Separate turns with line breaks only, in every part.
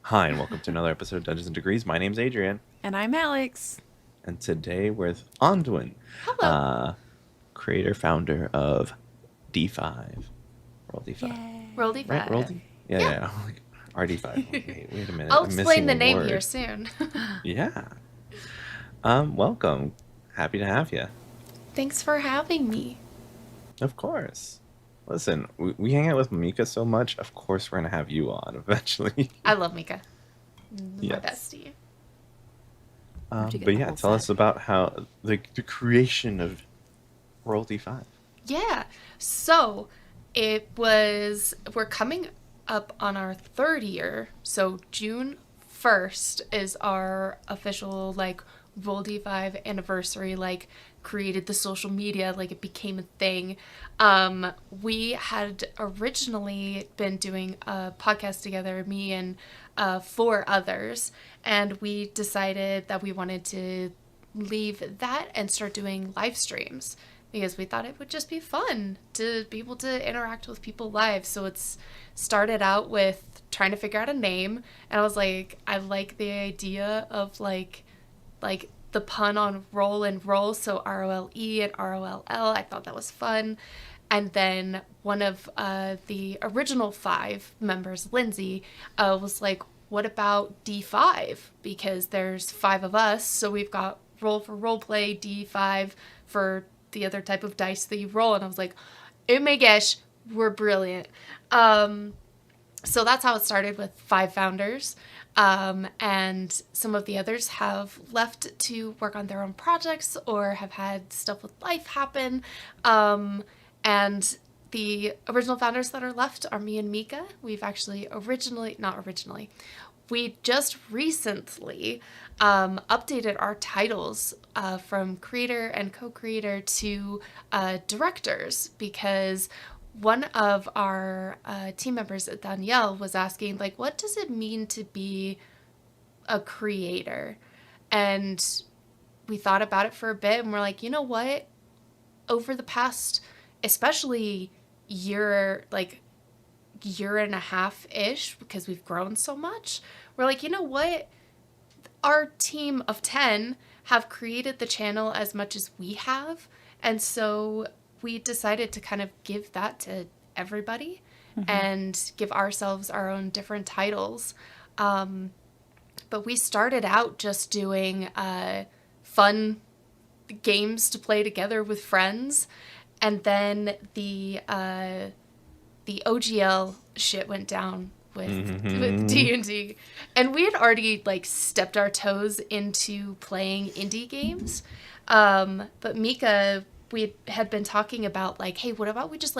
Hi, and welcome to another episode of Dungeons and Degrees. My name's Adrian,
And I'm Alex.
and today we're with Aundawyn,
Hello.
creator, founder of D5. Roll D5.
Yay.
Roll D5.
Right? Roll D? Yeah,
Yeah.
yeah. RD5. Wait a minute.
I'll
I'm
explain
missing
the
a
name
word.
here soon.
Yeah. Welcome. Happy to have you.
Thanks for having me.
Of course. Listen, we hang out with Mika so much. Of course, we're gonna have you on eventually.
I love Mika.
Yes.
My bestie.
How'd you get
But
the
yeah,
whole
tell us
set?
about how the creation of Roll D5.
Yeah. So we're coming up on our third year. So June 1st is our official, Roll D5 anniversary, created the social media, it became a thing. We had originally been doing a podcast together, me and four others, and we decided that we wanted to leave that and start doing live streams because we thought it would just be fun to be able to interact with people live. So it's started out with trying to figure out a name, and I was like, I like the idea of like the pun on roll and roll, so ROLE and ROLL. I thought that was fun. And then one of the original five members, Lindsay, was like, what about D5? Because there's five of us, so we've got roll for role play, D5 for the other type of dice that you roll. And I was like, oh my gosh, we're brilliant. So that's how it started with five founders. And some of the others have left to work on their own projects or have had stuff with life happen. And the original founders that are left are me and Mika. We've actually we just recently updated our titles from creator and co-creator to directors, because one of our team members, Danielle, was asking, what does it mean to be a creator? And we thought about it for a bit, and we're like, you know what? Over the past, especially year and a half-ish, because we've grown so much, we're like, you know what? Our team of 10 have created the channel as much as we have, and so we decided to kind of give that to everybody and give ourselves our own different titles. But we started out just doing fun games to play together with friends, and then the OGL shit went down with D&D, and we had already stepped our toes into playing indie games. But Mika, we had been talking about hey, what about we just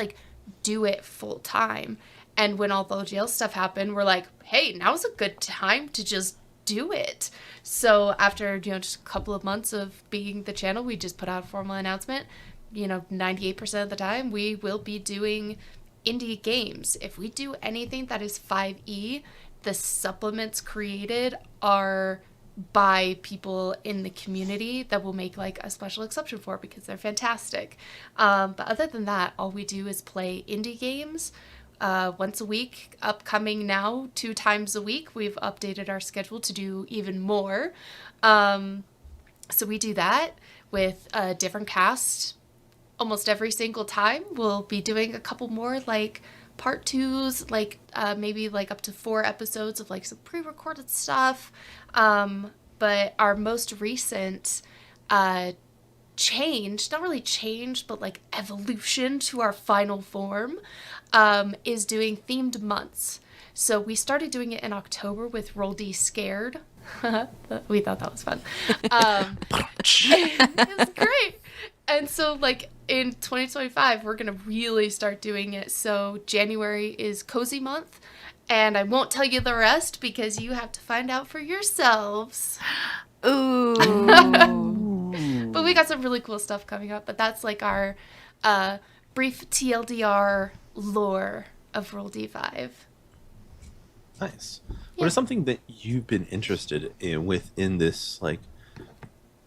do it full time? And when all the OGL stuff happened, we're like, hey, now's a good time to just do it. So after just a couple of months of being the channel, we just put out a formal announcement. 98% of the time we will be doing indie games. If we do anything that is 5e, the supplements created are by people in the community that will make a special exception for, because they're fantastic. But other than that, all we do is play indie games once a week. Upcoming now 2 times a week. We've updated our schedule to do even more. So we do that with a different cast almost every single time. We'll be doing a couple more part 2s, maybe up to 4 episodes of some pre-recorded stuff. But our most recent change, not really change, but evolution to our final form, is doing themed months. So we started doing it in October with Roll D Scared. We thought that was fun. It was great. And so in 2025, we're going to really start doing it. So January is Cozy Month, and I won't tell you the rest because you have to find out for yourselves.
Ooh.
But we got some really cool stuff coming up. But that's our brief TLDR lore of Roll D5.
Nice.
Yeah.
What is something that you've been interested in within this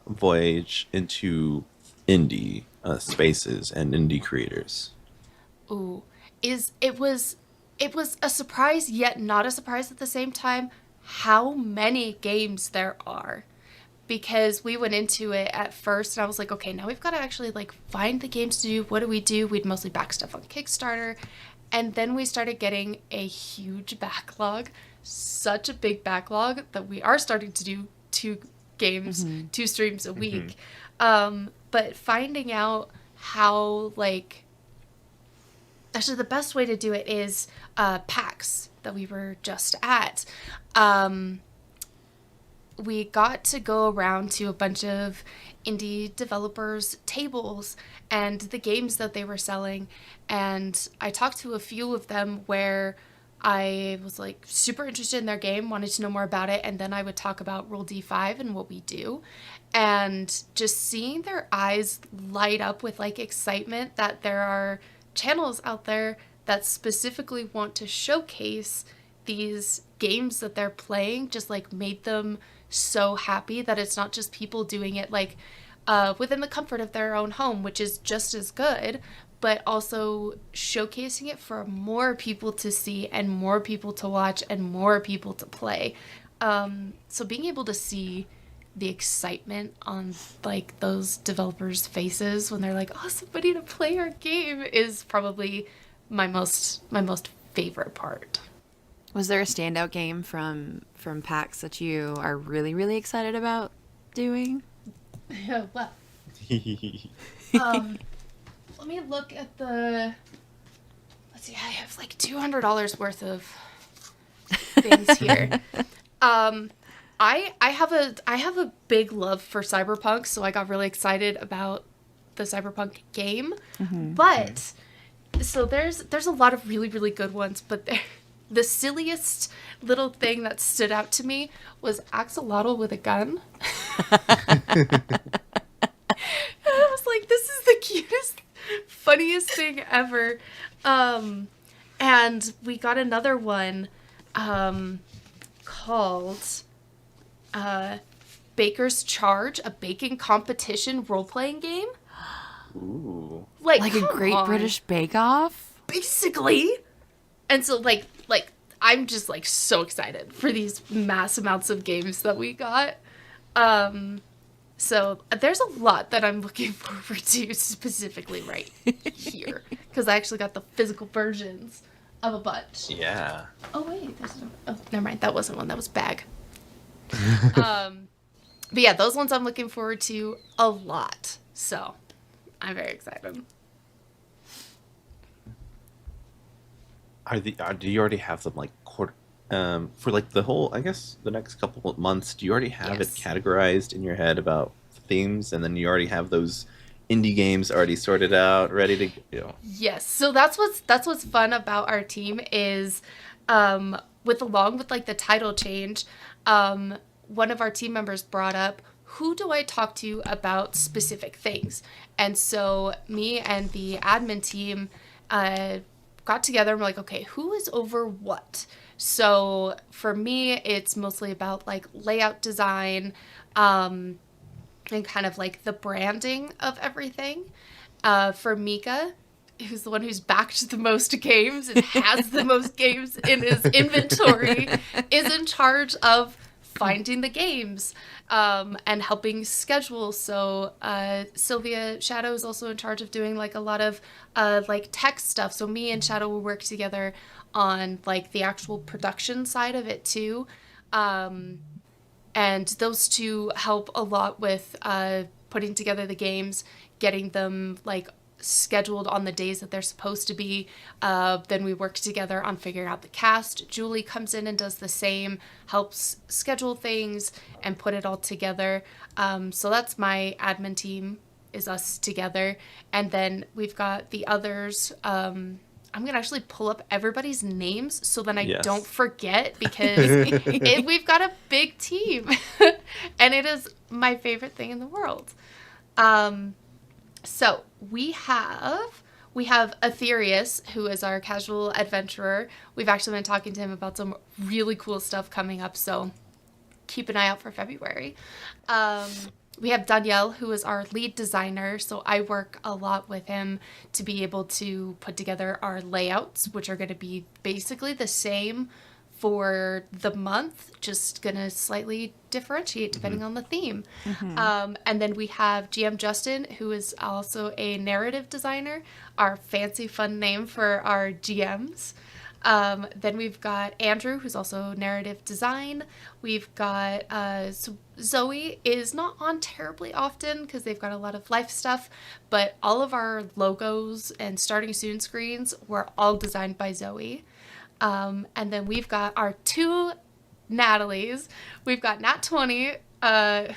voyage into indie spaces and indie creators?
Ooh, it was a surprise, yet not a surprise at the same time. how many games there are. Because we went into it at first and I was like, okay, now we've got to actually like find the games to do. What do we do? We'd mostly back stuff on Kickstarter. And then we started getting a huge backlog, such a big backlog that we are starting to do 2 games, 2 streams a week. But finding out how, like, actually the best way to do it is PAX that we were just at. We got to go around to a bunch of indie developers' tables and the games that they were selling. And I talked to a few of them where I was like super interested in their game, wanted to know more about it. And then I would talk about RD5 and what we do. And just seeing their eyes light up with like excitement that there are channels out there that specifically want to showcase these games that they're playing just like made them so happy that it's not just people doing it like within the comfort of their own home, which is just as good, but also showcasing it for more people to see and more people to watch and more people to play. So being able to see the excitement on like those developers' faces when they're like, oh, somebody to play our game is probably my most favorite part.
Was there a standout game from PAX that you are really, really excited about doing?
Yeah, well. Let me look at the... Let's see, I have like $200 worth of things here. I have a big love for Cyberpunk, so I got really excited about the Cyberpunk game. But so there's a lot of really, really good ones, but the silliest little thing that stood out to me was Axolotl with a gun. And I was like, this is the cutest, funniest thing ever. And we got another one called Baker's Charge, a baking competition role-playing game.
Ooh.
Like a Great British Bake Off?
Basically. And so, like, I'm just, like, so excited for these mass amounts of games that we got. So there's a lot that I'm looking forward to specifically right here. Because I actually got the physical versions of a bunch.
Yeah.
Oh, wait. Never mind. That wasn't one. That was Bag. But yeah, those ones I'm looking forward to a lot. So I'm very excited.
Do you already have them like for like the whole, I guess the next couple of months, do you already have it categorized in your head about themes, and then you already have those indie games already sorted out, ready to go?
Yes. So that's what's fun about our team is along with like the title change, one of our team members brought up, who do I talk to about specific things? And so me and the admin team got together and we're like, okay, who is over what? So for me, it's mostly about like layout design and kind of like the branding of everything. For Mika, who's the one who's backed the most games and has the most games in his inventory, is in charge of finding the games and helping schedule. So Sylvia Shadow is also in charge of doing like a lot of like tech stuff. So me and Shadow will work together on like the actual production side of it too. And those two help a lot with putting together the games, getting them like scheduled on the days that they're supposed to be. Then we work together on figuring out the cast. Julie comes in and does the same, helps schedule things and put it all together. So that's my admin team, is us together. And then we've got the others. I'm going to actually pull up everybody's names so then I don't forget, because we've got a big team and it is my favorite thing in the world. So we have Aetherius, who is our casual adventurer. We've actually been talking to him about some really cool stuff coming up, so keep an eye out for February. We have Danielle, who is our lead designer, so I work a lot with him to be able to put together our layouts, which are going to be basically the same for the month, just gonna slightly differentiate depending on the theme. And then we have GM Justin, who is also a narrative designer, our fancy fun name for our GMs. Then we've got Andrew, who's also narrative design. We've got Zoe is not on terribly often because they've got a lot of life stuff, but all of our logos and starting soon screens were all designed by Zoe. And then we've got our two Natalies. We've got Nat 20,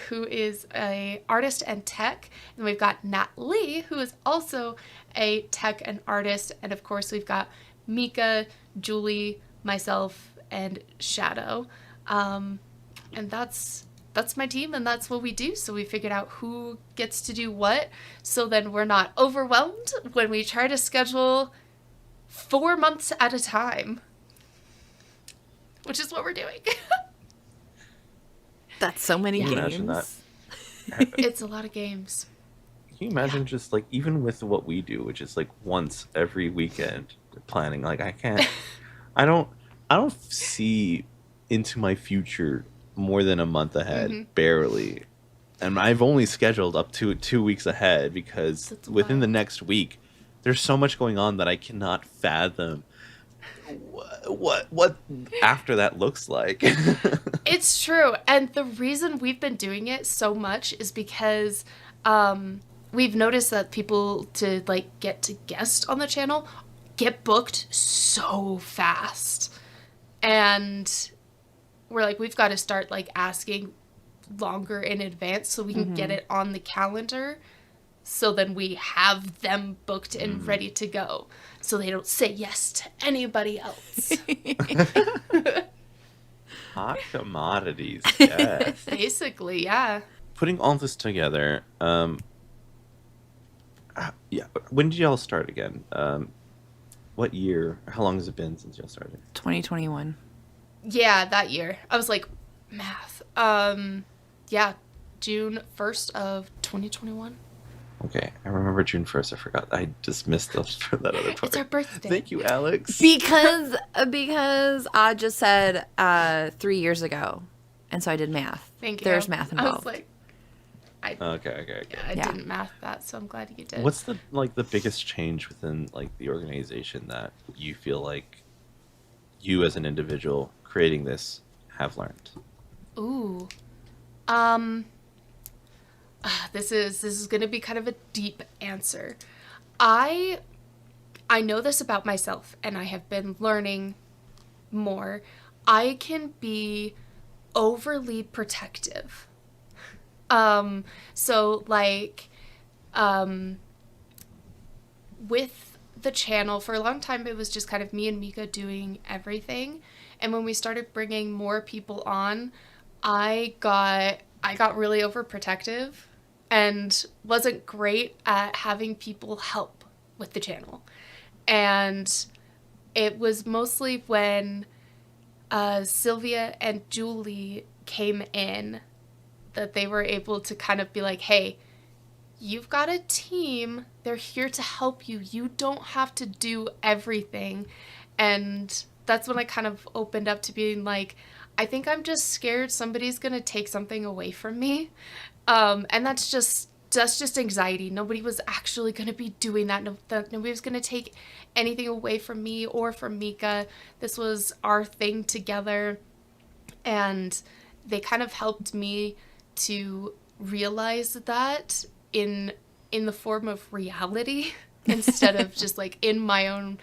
who is a artist and tech, and we've got Nat Lee, who is also a tech and artist, and of course we've got Mika, Julie, myself, and Shadow. And that's my team, and that's what we do. So we figured out who gets to do what, so then we're not overwhelmed when we try to schedule 4 months at a time, which is what we're doing.
That's so many
Can you
games.
imagine that?
It's a lot of games.
Can you imagine just like even with what we do, which is like once every weekend planning? Like I don't see into my future more than a month ahead, barely. And I've only scheduled up to 2 weeks ahead because
That's
within the
wild.
next week, there's so much going on that I cannot fathom what after that looks like.
It's true. And the reason we've been doing it so much is because we've noticed that people to like get to guest on the channel get booked so fast. And we're like, we've got to start like asking longer in advance so we can get it on the calendar. So then we have them booked and ready to go. So they don't say yes to anybody else.
Hot commodities, yes.
Basically, yeah.
Putting all this together, yeah. When did y'all start again? What year? How long has it been since y'all started?
2021.
Yeah, that year. I was like, math. Yeah, June 1st of 2021.
Okay, I remember June 1st. I forgot. I just missed that other part.
It's our birthday.
Thank you, Alex.
Because I just said 3 years ago, and so I did math.
Thank you.
There's math
I was
involved.
like,
Okay.
I
Yeah.
didn't math that, so I'm glad you did.
What's the biggest change within like the organization that you feel like you as an individual creating this have learned?
Ooh. This is going to be kind of a deep answer. I know this about myself, and I have been learning more. I can be overly protective. So like, with the channel for a long time, it was just kind of me and Mika doing everything. And when we started bringing more people on, I got really overprotective and wasn't great at having people help with the channel. And it was mostly when Sylvia and Julie came in that they were able to kind of be like, hey, you've got a team. They're here to help you. You don't have to do everything. And that's when I kind of opened up to being like, I think I'm just scared somebody's going to take something away from me. And that's just anxiety. Nobody was actually going to be doing that. Nobody was going to take anything away from me or from Mika. This was our thing together. And they kind of helped me to realize that in the form of reality instead of just like in my own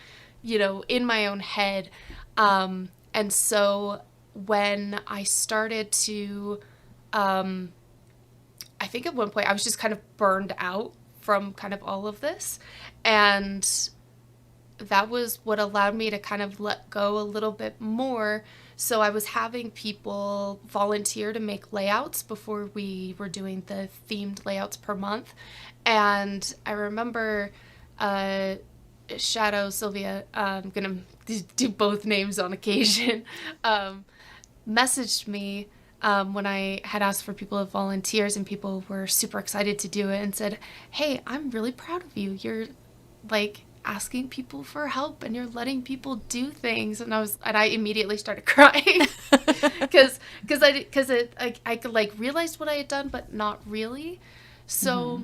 head. And so when I started to, I think at one point I was just kind of burned out from kind of all of this. And that was what allowed me to kind of let go a little bit more. So I was having people volunteer to make layouts before we were doing the themed layouts per month. And I remember Shadow, Sylvia, I'm going to do both names on occasion, messaged me when I had asked for people as volunteers, and people were super excited to do it and said, hey, I'm really proud of you. You're like, asking people for help and you're letting people do things. And I immediately started crying because I could like realized what I had done, but not really. So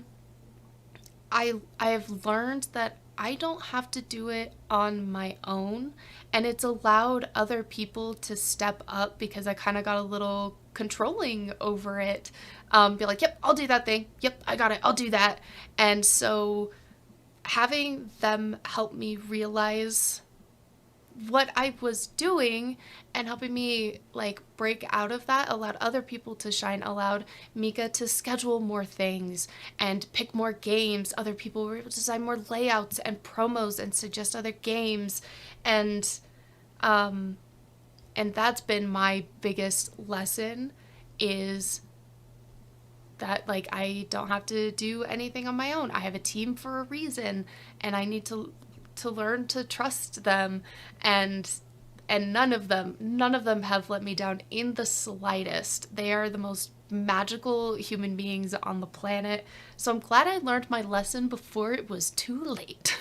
I have learned that I don't have to do it on my own, and it's allowed other people to step up because I kind of got a little controlling over it. Be like, yep, I'll do that thing. Yep, I got it. I'll do that. And so having them help me realize what I was doing and helping me like break out of that allowed other people to shine, allowed Mika to schedule more things and pick more games. Other people were able to design more layouts and promos and suggest other games. And that's been my biggest lesson, is that like I don't have to do anything on my own. I have a team for a reason, and I need to learn to trust them, and none of them have let me down in the slightest. They are the most magical human beings on the planet. So I'm glad I learned my lesson before it was too late.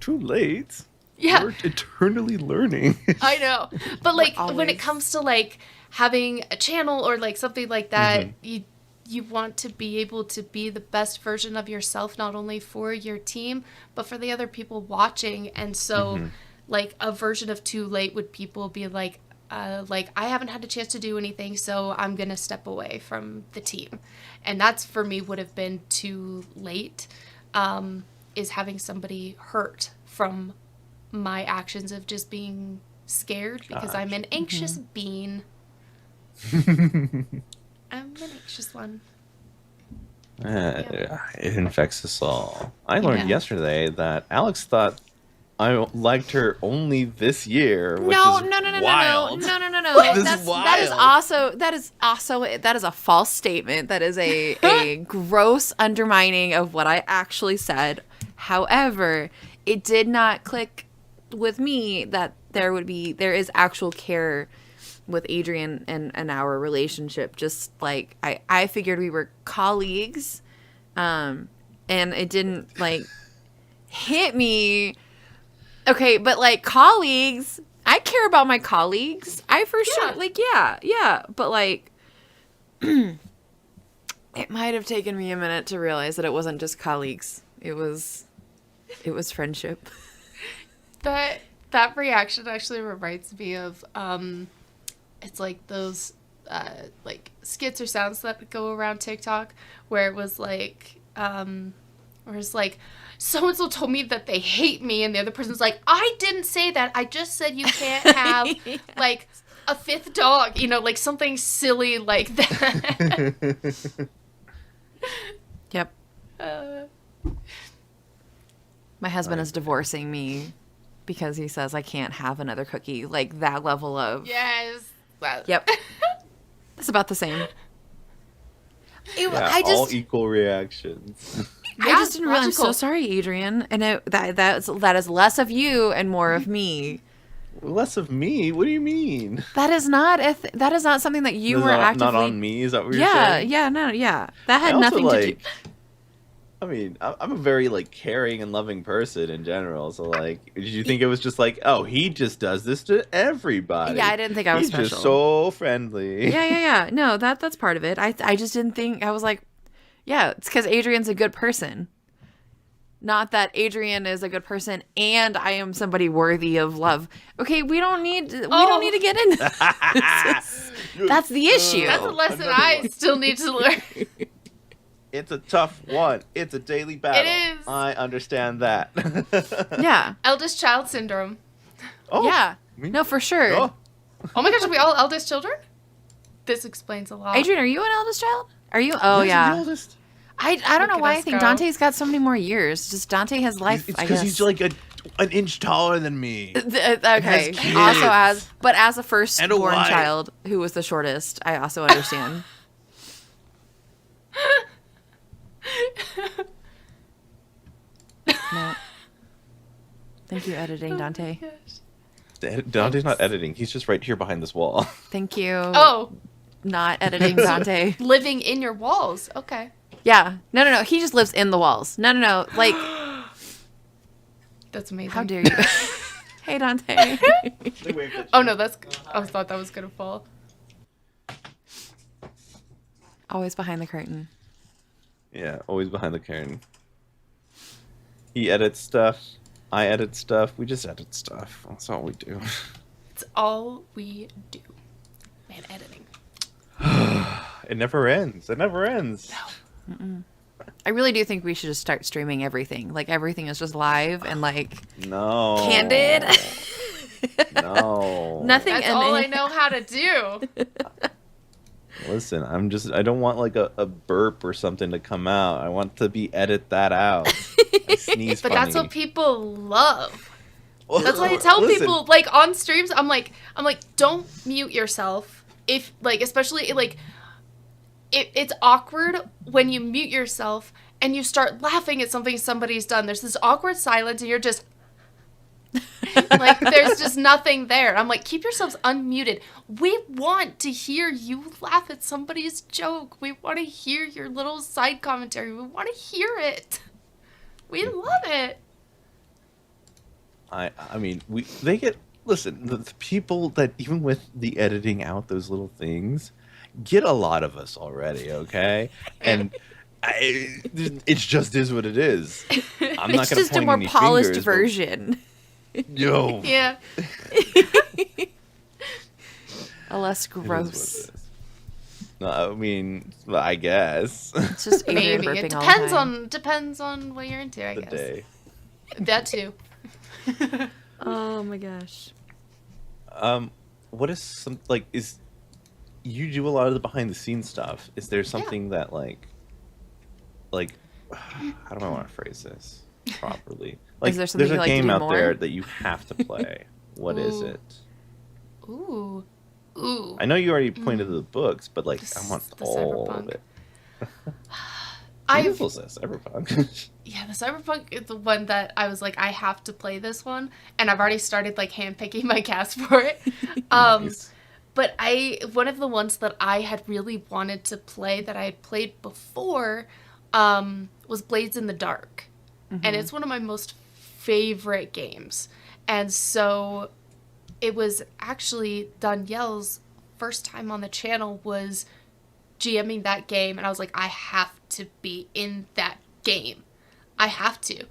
Too late.
Yeah.
We're eternally learning.
I know. But like when
always-
it comes to like having a channel or like something like that, you want to be able to be the best version of yourself, not only for your team, but for the other people watching. And so like a version of too late would people be like I haven't had a chance to do anything, so I'm going to step away from the team. And that's for me would have been too late, is having somebody hurt from my actions of just being scared because I'm an anxious bean. I'm an anxious one.
It infects us all. I learned
Yeah.
yesterday that Alex thought I liked her only this year, which
No.
is wild.
That is a false statement. That is a gross undermining of what I actually said. However, it did not click with me that there is actual care with Adrian and our relationship. Just like I figured we were colleagues, and it didn't like hit me. Okay, but like colleagues, I care about my colleagues. I for sure like yeah, but like it might have taken me a minute to realize that it wasn't just colleagues. It was friendship.
That reaction actually reminds me of it's like those like skits or sounds that go around TikTok where it was like where it's like so and so told me that they hate me, and the other person's like, I didn't say that. I just said you can't have like a fifth dog, like something silly like that.
Yep. My husband is divorcing me because he says I can't have another cookie. Like that level of
Yes.
Yep. It's about the same.
Yeah, all equal reactions.
I just didn't realize. I'm so
logical.
sorry, Adrian. And that is less of you and more of me.
Less of me? What do you mean?
That is not that is not something that you were actively.
Not on me. Is that what you're
Yeah,
saying?
yeah, no, yeah. That
I
had
also,
nothing to do.
like, I mean, I'm a very like caring and loving person in general. So like, did you think it was just like, oh, he just does this to everybody?
Yeah, I didn't think I was
He's
special.
just so friendly.
Yeah. No, that's part of it. I just didn't think. I was like, yeah, it's because Adrian's a good person. Not that Adrian is a good person and I am somebody worthy of love. Okay, we don't need to get into this. That's the issue.
That's a lesson
Another
I
one.
still need to learn.
It's a tough one. It's a daily battle.
It is.
I understand that.
Yeah.
Eldest child syndrome.
Oh,
Yeah.
me-
No, for sure.
Oh,
Oh my gosh, are we all eldest children? This explains a lot.
Adrian, are you an eldest child? Are you? Oh,
yes,
yeah.
the oldest.
I don't
Look
know
at
why I
us
think
go.
Dante's got so many more years. Just Dante has life,
It's
I
because
guess.
he's like an inch taller than me.
Okay.
kids.
Also as a firstborn
And a wife.
child who was the shortest, I also understand. No. Thank you, editing, Dante.
Dante's not editing. He's just right here behind this wall.
Thank you.
Oh,
Not editing, Dante.
living in your walls. Okay.
Yeah. No. He just lives in the walls. No. Like,
That's amazing.
how dare you? Hey, Dante.
Oh no, I thought that was gonna fall.
Always behind the curtain.
Yeah, always behind the curtain. He edits stuff. I edit stuff. We just edit stuff. That's all we do.
It's all we do. Man, editing.
It never ends. It never ends.
Mm-mm. I really do think we should just start streaming everything. Like, everything is just live and, like,
No.
candid.
No.
Nothing.
That's all I know how to do.
Listen, I don't want like a burp or something to come out. I want to be edit that out. I sneeze
But
funny.
that's what people love.
Well,
That's why I tell
listen,
people, like, on streams, I'm like, don't mute yourself. If, like, especially, like, it's awkward when you mute yourself and you start laughing at something somebody's done. There's this awkward silence and you're just, like, there's just nothing there. I'm like, keep yourselves unmuted. We want to hear you laugh at somebody's joke. We want to hear your little side commentary. We want to hear it. We love it.
I mean, they get, listen, the people that, even with the editing out those little things, get a lot of us already, okay? And it just is what it is. I'm not
It's
gonna
just a
point
more
any
polished
fingers, but-
version.
Yo.
Yeah.
A less
It is what it
gross.
is. No, I mean, I guess.
It's just Adrian
Maybe. It
burping all the
depends
time.
depends on what you're into, I
the
guess.
day.
That too.
Oh my gosh.
What is some, like, is, you do a lot of the behind the scenes stuff. Is there something that like, how do I want to phrase this properly? Like,
there something
there's
you
a
like to
game
do
out
more?
there that you have to play. What is
Ooh.
it?
Ooh.
I know you already pointed to the books, but like, I want
The
all of
Cyberpunk.
it.
I've
Beautiful, sis, Cyberpunk.
Yeah, the Cyberpunk is the one that I was like, I have to play this one, and I've already started like handpicking my cast for it.
Nice.
But one of the ones that I had really wanted to play that I had played before, was Blades in the Dark, and it's one of my most favorite games. And so, it was actually Danielle's first time on the channel was GMing that game, and I was like, I have to be in that game. I have to.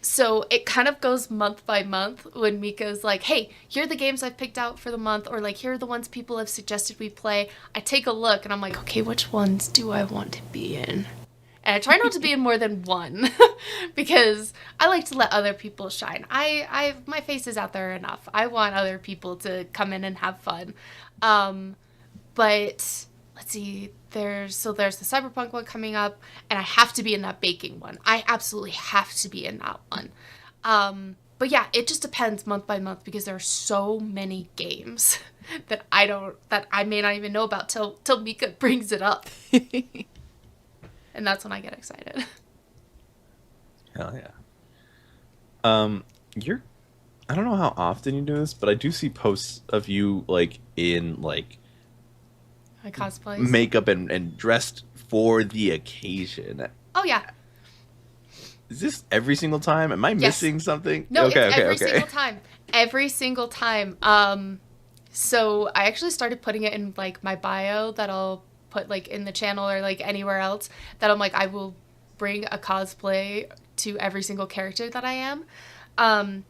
So it kind of goes month by month when Miko's like, hey, here are the games I've picked out for the month, or like, here are the ones people have suggested we play. I take a look and I'm like, okay, which ones do I want to be in? And I try not to be in more than one because I like to let other people shine. My face is out there enough. I want other people to come in and have fun. But let's see, there's the Cyberpunk one coming up, and I have to be in that baking one. I absolutely have to be in that one. But yeah, it just depends month by month because there are so many games that I may not even know about till Mika brings it up. And that's when I get excited.
Hell yeah. I don't know how often you do this, but I do see posts of you like in like
My cosplays.
makeup and dressed for the occasion.
Oh yeah.
Is this every single time? Am I missing something?
No,
okay,
it's
okay,
every
okay.
single time. Every single time. So I actually started putting it in like my bio that I'll put like in the channel or like anywhere else that I'm like, I will bring a cosplay to every single character that I am. And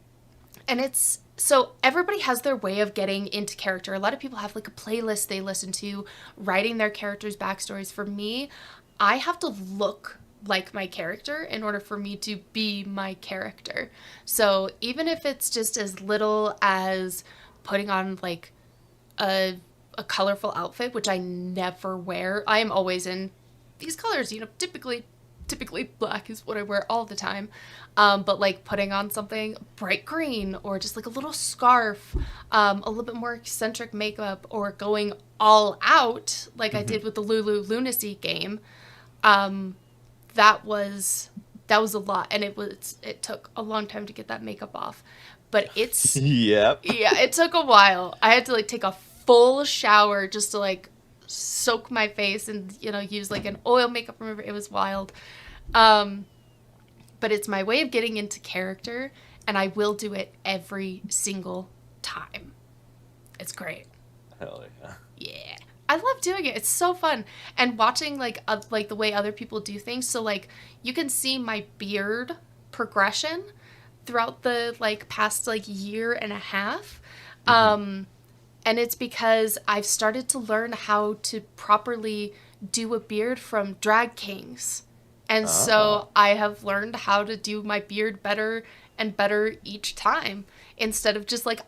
it's, so everybody has their way of getting into character. A lot of people have like a playlist they listen to, writing their characters' backstories. For me, I have to look like my character in order for me to be my character. So even if it's just as little as putting on like a colorful outfit, which I never wear. I am always in these colors, typically black is what I wear all the time. But like putting on something bright green or just like a little scarf, a little bit more eccentric makeup, or going all out like I did with the Lulu Lunacy game. That was a lot, and it took a long time to get that makeup off. But
Yep.
yeah, it took a while. I had to like take a full shower just to like soak my face and, use like an oil makeup remover. It was wild. But it's my way of getting into character, and I will do it every single time. It's great.
Hell yeah.
Yeah. I love doing it. It's so fun. And watching like the way other people do things. So like you can see my beard progression throughout the like past like year and a half. And it's because I've started to learn how to properly do a beard from drag kings. And so I have learned how to do my beard better and better each time, instead of just like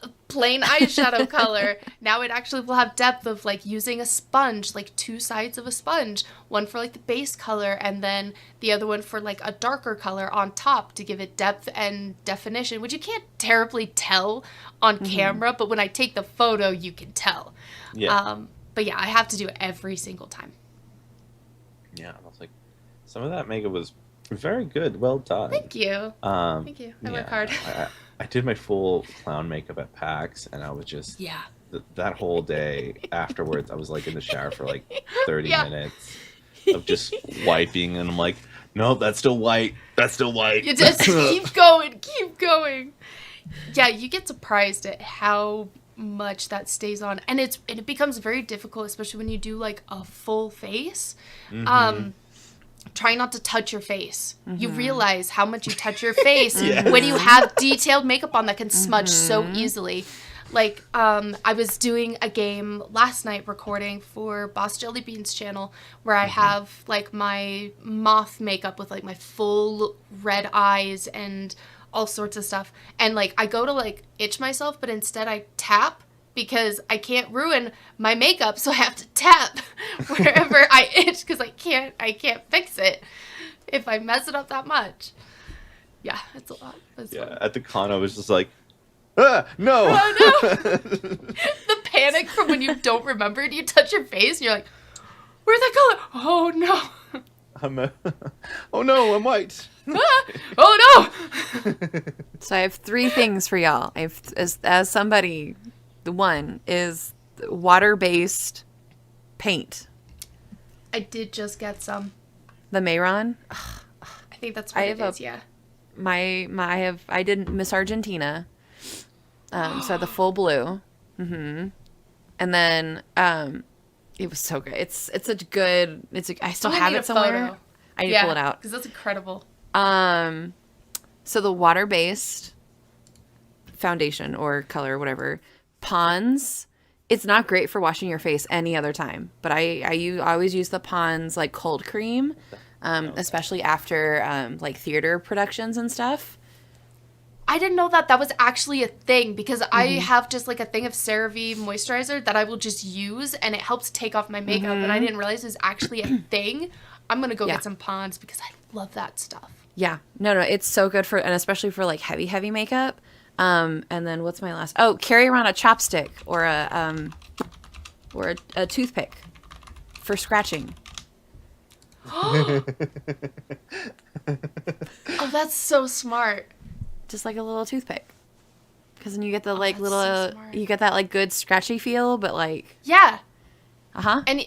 a plain eyeshadow color. Now it actually will have depth of like using a sponge, like two sides of a sponge, one for like the base color and then the other one for like a darker color on top to give it depth and definition, which you can't terribly tell on camera, but when I take the photo you can tell.
Yeah.
But yeah, I have to do it every single time.
Yeah, I was like, some of that makeup was very good. Well done.
Thank you. Thank you. I work hard.
I did my full clown makeup at PAX, and I was just that whole day afterwards. I was like in the shower for like 30 minutes of just wiping, and I'm like, nope, that's still white. That's still white.
You just keep going, keep going. Yeah, you get surprised at how much that stays on, and it becomes very difficult, especially when you do like a full face. Try not to touch your face. You realize how much you touch your face when you have detailed makeup on that can smudge so easily. Like, I was doing a game last night recording for Boss Jellybean's channel where I have like my moth makeup with like my full red eyes and all sorts of stuff. And like I go to like itch myself, but instead I tap, because I can't ruin my makeup, so I have to tap wherever I itch, because I can't fix it if I mess it up that much. Yeah, it's a lot. It's fun.
At the con, I was just like, no!
Oh, no! The panic from when you don't remember and you touch your face, and you're like, where'd that go? Oh, no!
Oh, no, I'm white!
Oh, no!
So I have 3 things for y'all. As somebody... The one is water-based paint.
I did just get some.
The Mayron.
I think that's what it is, yeah.
I did Miss Argentina. So the full blue. And then it was so good. It's such good. I still have it somewhere.
Photo.
I need to pull it out
because that's incredible.
So the water-based foundation or color, whatever. Pond's, it's not great for washing your face any other time, but I always use the Pond's like cold cream, especially after like theater productions and stuff.
I didn't know that was actually a thing, because I have just like a thing of CeraVe moisturizer that I will just use, and it helps take off my makeup, and I didn't realize it was actually a thing. I'm gonna go get some Pond's because I love that stuff.
Yeah, no, it's so good for, and especially for like heavy makeup. And then what's my last? Oh, carry around a chopstick or a toothpick for scratching.
Oh, that's so smart.
Just like a little toothpick, because then you get the like
that's
little,
so smart.
you get that like good scratchy feel, but like
And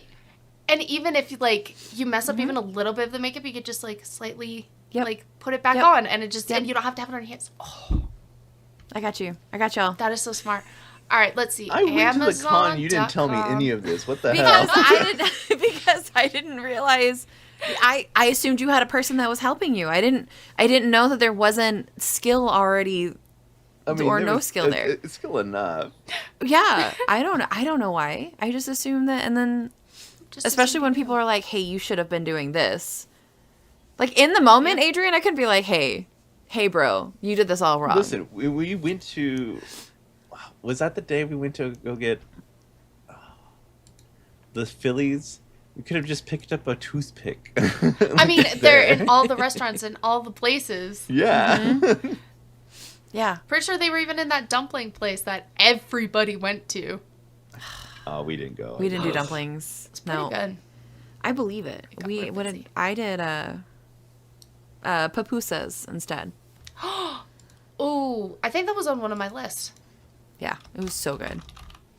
even if like you mess up even a little bit of the makeup, you could just like slightly like put it back on, and it just and you don't have to have it on your hands. Oh.
I got y'all.
That is so smart. All right, let's see.
I went to the con. You didn't tell me any of this. What the hell?
Because I didn't realize. I assumed you had a person that was helping you. I didn't know that there wasn't skill already, or no skill there.
It's skill enough.
Yeah, I don't know why. I just assumed that, and then especially when people are like, "Hey, you should have been doing this." Like in the moment, Adrian, I could be like, "Hey, bro, you did this all wrong."
Listen, we went to... Was that the day we went to go get the Phillies? We could have just picked up a toothpick.
I mean, they're in all the restaurants and all the places.
Yeah.
Yeah.
Pretty sure they were even in that dumpling place that everybody went to.
Oh, we didn't go.
We didn't do dumplings.
It's pretty good.
I believe it. I did pupusas instead.
Oh, I think that was on one of my lists.
Yeah, it was so good.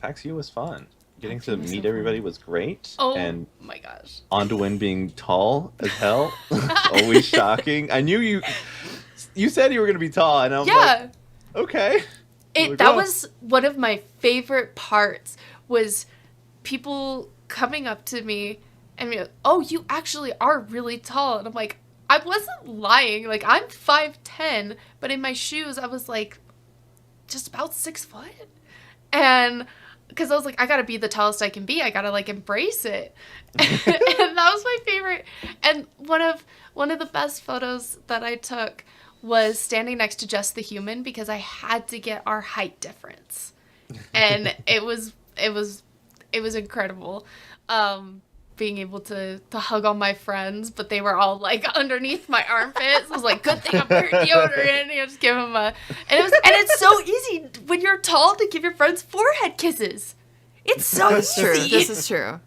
PAX U was fun. getting
That
to
was so
meet
fun.
everybody was great.
Oh
And
my gosh.
Aundawyn being tall as hell, always shocking. I knew you said you were gonna be tall, and I was like,
Yeah.
okay. Like,
That
oh.
was one of my favorite parts was people coming up to me and be like, oh, you actually are really tall. And I'm like, I wasn't lying. Like, I'm 5'10", but in my shoes, I was like just about 6 foot. And because I was like, I gotta be the tallest I can be. I gotta like embrace it. And that was my favorite. And one of the best photos that I took was standing next to Just the Human because I had to get our height difference. And it was incredible. Being able to hug all my friends, but they were all like underneath my armpits. I was like, good thing I'm wearing deodorant. You know, just give them and it's so easy when you're tall to give your friends forehead kisses. It's so
This is true.
easy.
This is true.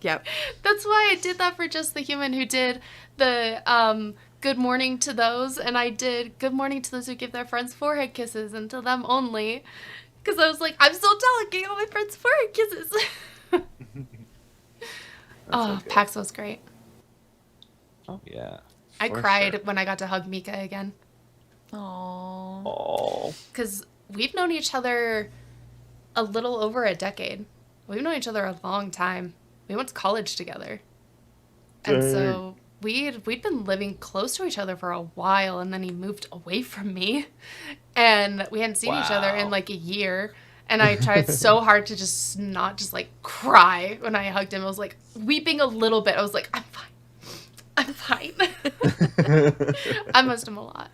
Yep.
That's why I did that for Just the Human, who did the good morning to those, and I did good morning to those who give their friends forehead kisses, and to them only. Because I was like, I'm so tall, I'm giving all my friends forehead kisses. Oh,
so
PAX was great.
Oh yeah.
I
For
cried
sure.
when I got to hug Mika again.
Aww.
Oh.
Because we've known each other a little over a decade. We've known each other a long time. We went to college together. And so we'd been living close to each other for a while, and then he moved away from me. And we hadn't seen each other in
Wow.
like a year. And I tried so hard to just not just like cry when I hugged him. I was like weeping a little bit. I was like, I'm fine. I'm fine. I missed him a lot.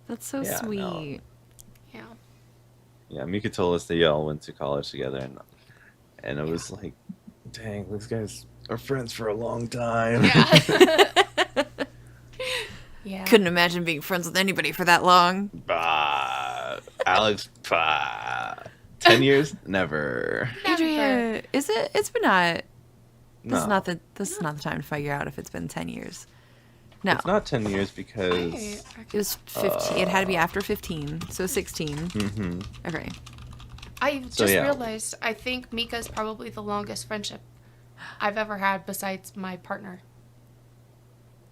That's so
Yeah,
sweet.
no.
Yeah.
Yeah, Mika told us they all went to college together, and it was like, dang, these guys are friends for a long time.
Yeah. Yeah.
Couldn't imagine being friends with anybody for that long.
Bah, Alex, bah. 10 years? Never.
Adrian, is it? It's been not. This
No.
is not the. This is not the time to figure out if it's been 10 years. No,
It's not 10 years because.
it was 15. It had to be after 15, so 16.
Hmm.
Okay.
I
So,
just
yeah.
realized I think Mika's probably the longest friendship I've ever had besides my partner.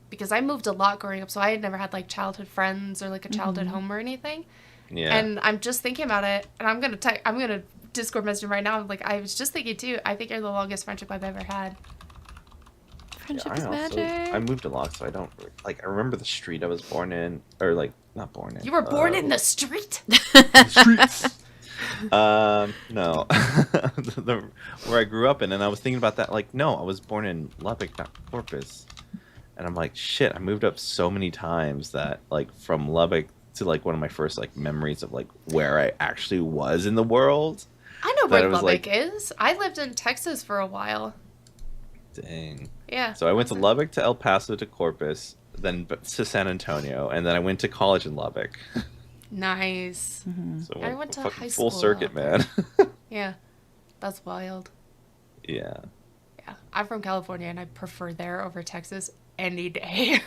Because I moved a lot growing up, so I had never had like childhood friends or like a childhood home or anything.
Yeah.
And I'm just thinking about it, and I'm gonna Discord message him right now. Like, I was just thinking too. I think you're the longest friendship I've ever had.
Friendship
I
is magic.
I moved a lot, so I don't like. I remember the street I was born in, or like not born in.
You were born in the street.
streets. No, where I grew up in, and I was thinking about that. Like, no, I was born in Lubbock, not Corpus, and I'm like, shit. I moved up so many times that, like, from Lubbock to like one of my first like memories of like where I actually was in the world.
I know
That
where
it was,
Lubbock
like-
is. I lived in Texas for a while.
Dang.
Yeah.
So I went to Lubbock to El Paso to Corpus, then to San Antonio, and then I went to college in Lubbock.
Nice.
So
I went to
fucking
high
full
school
circuit,
out there.
man.
Yeah. That's wild.
Yeah.
Yeah. I'm from California, and I prefer there over Texas any day.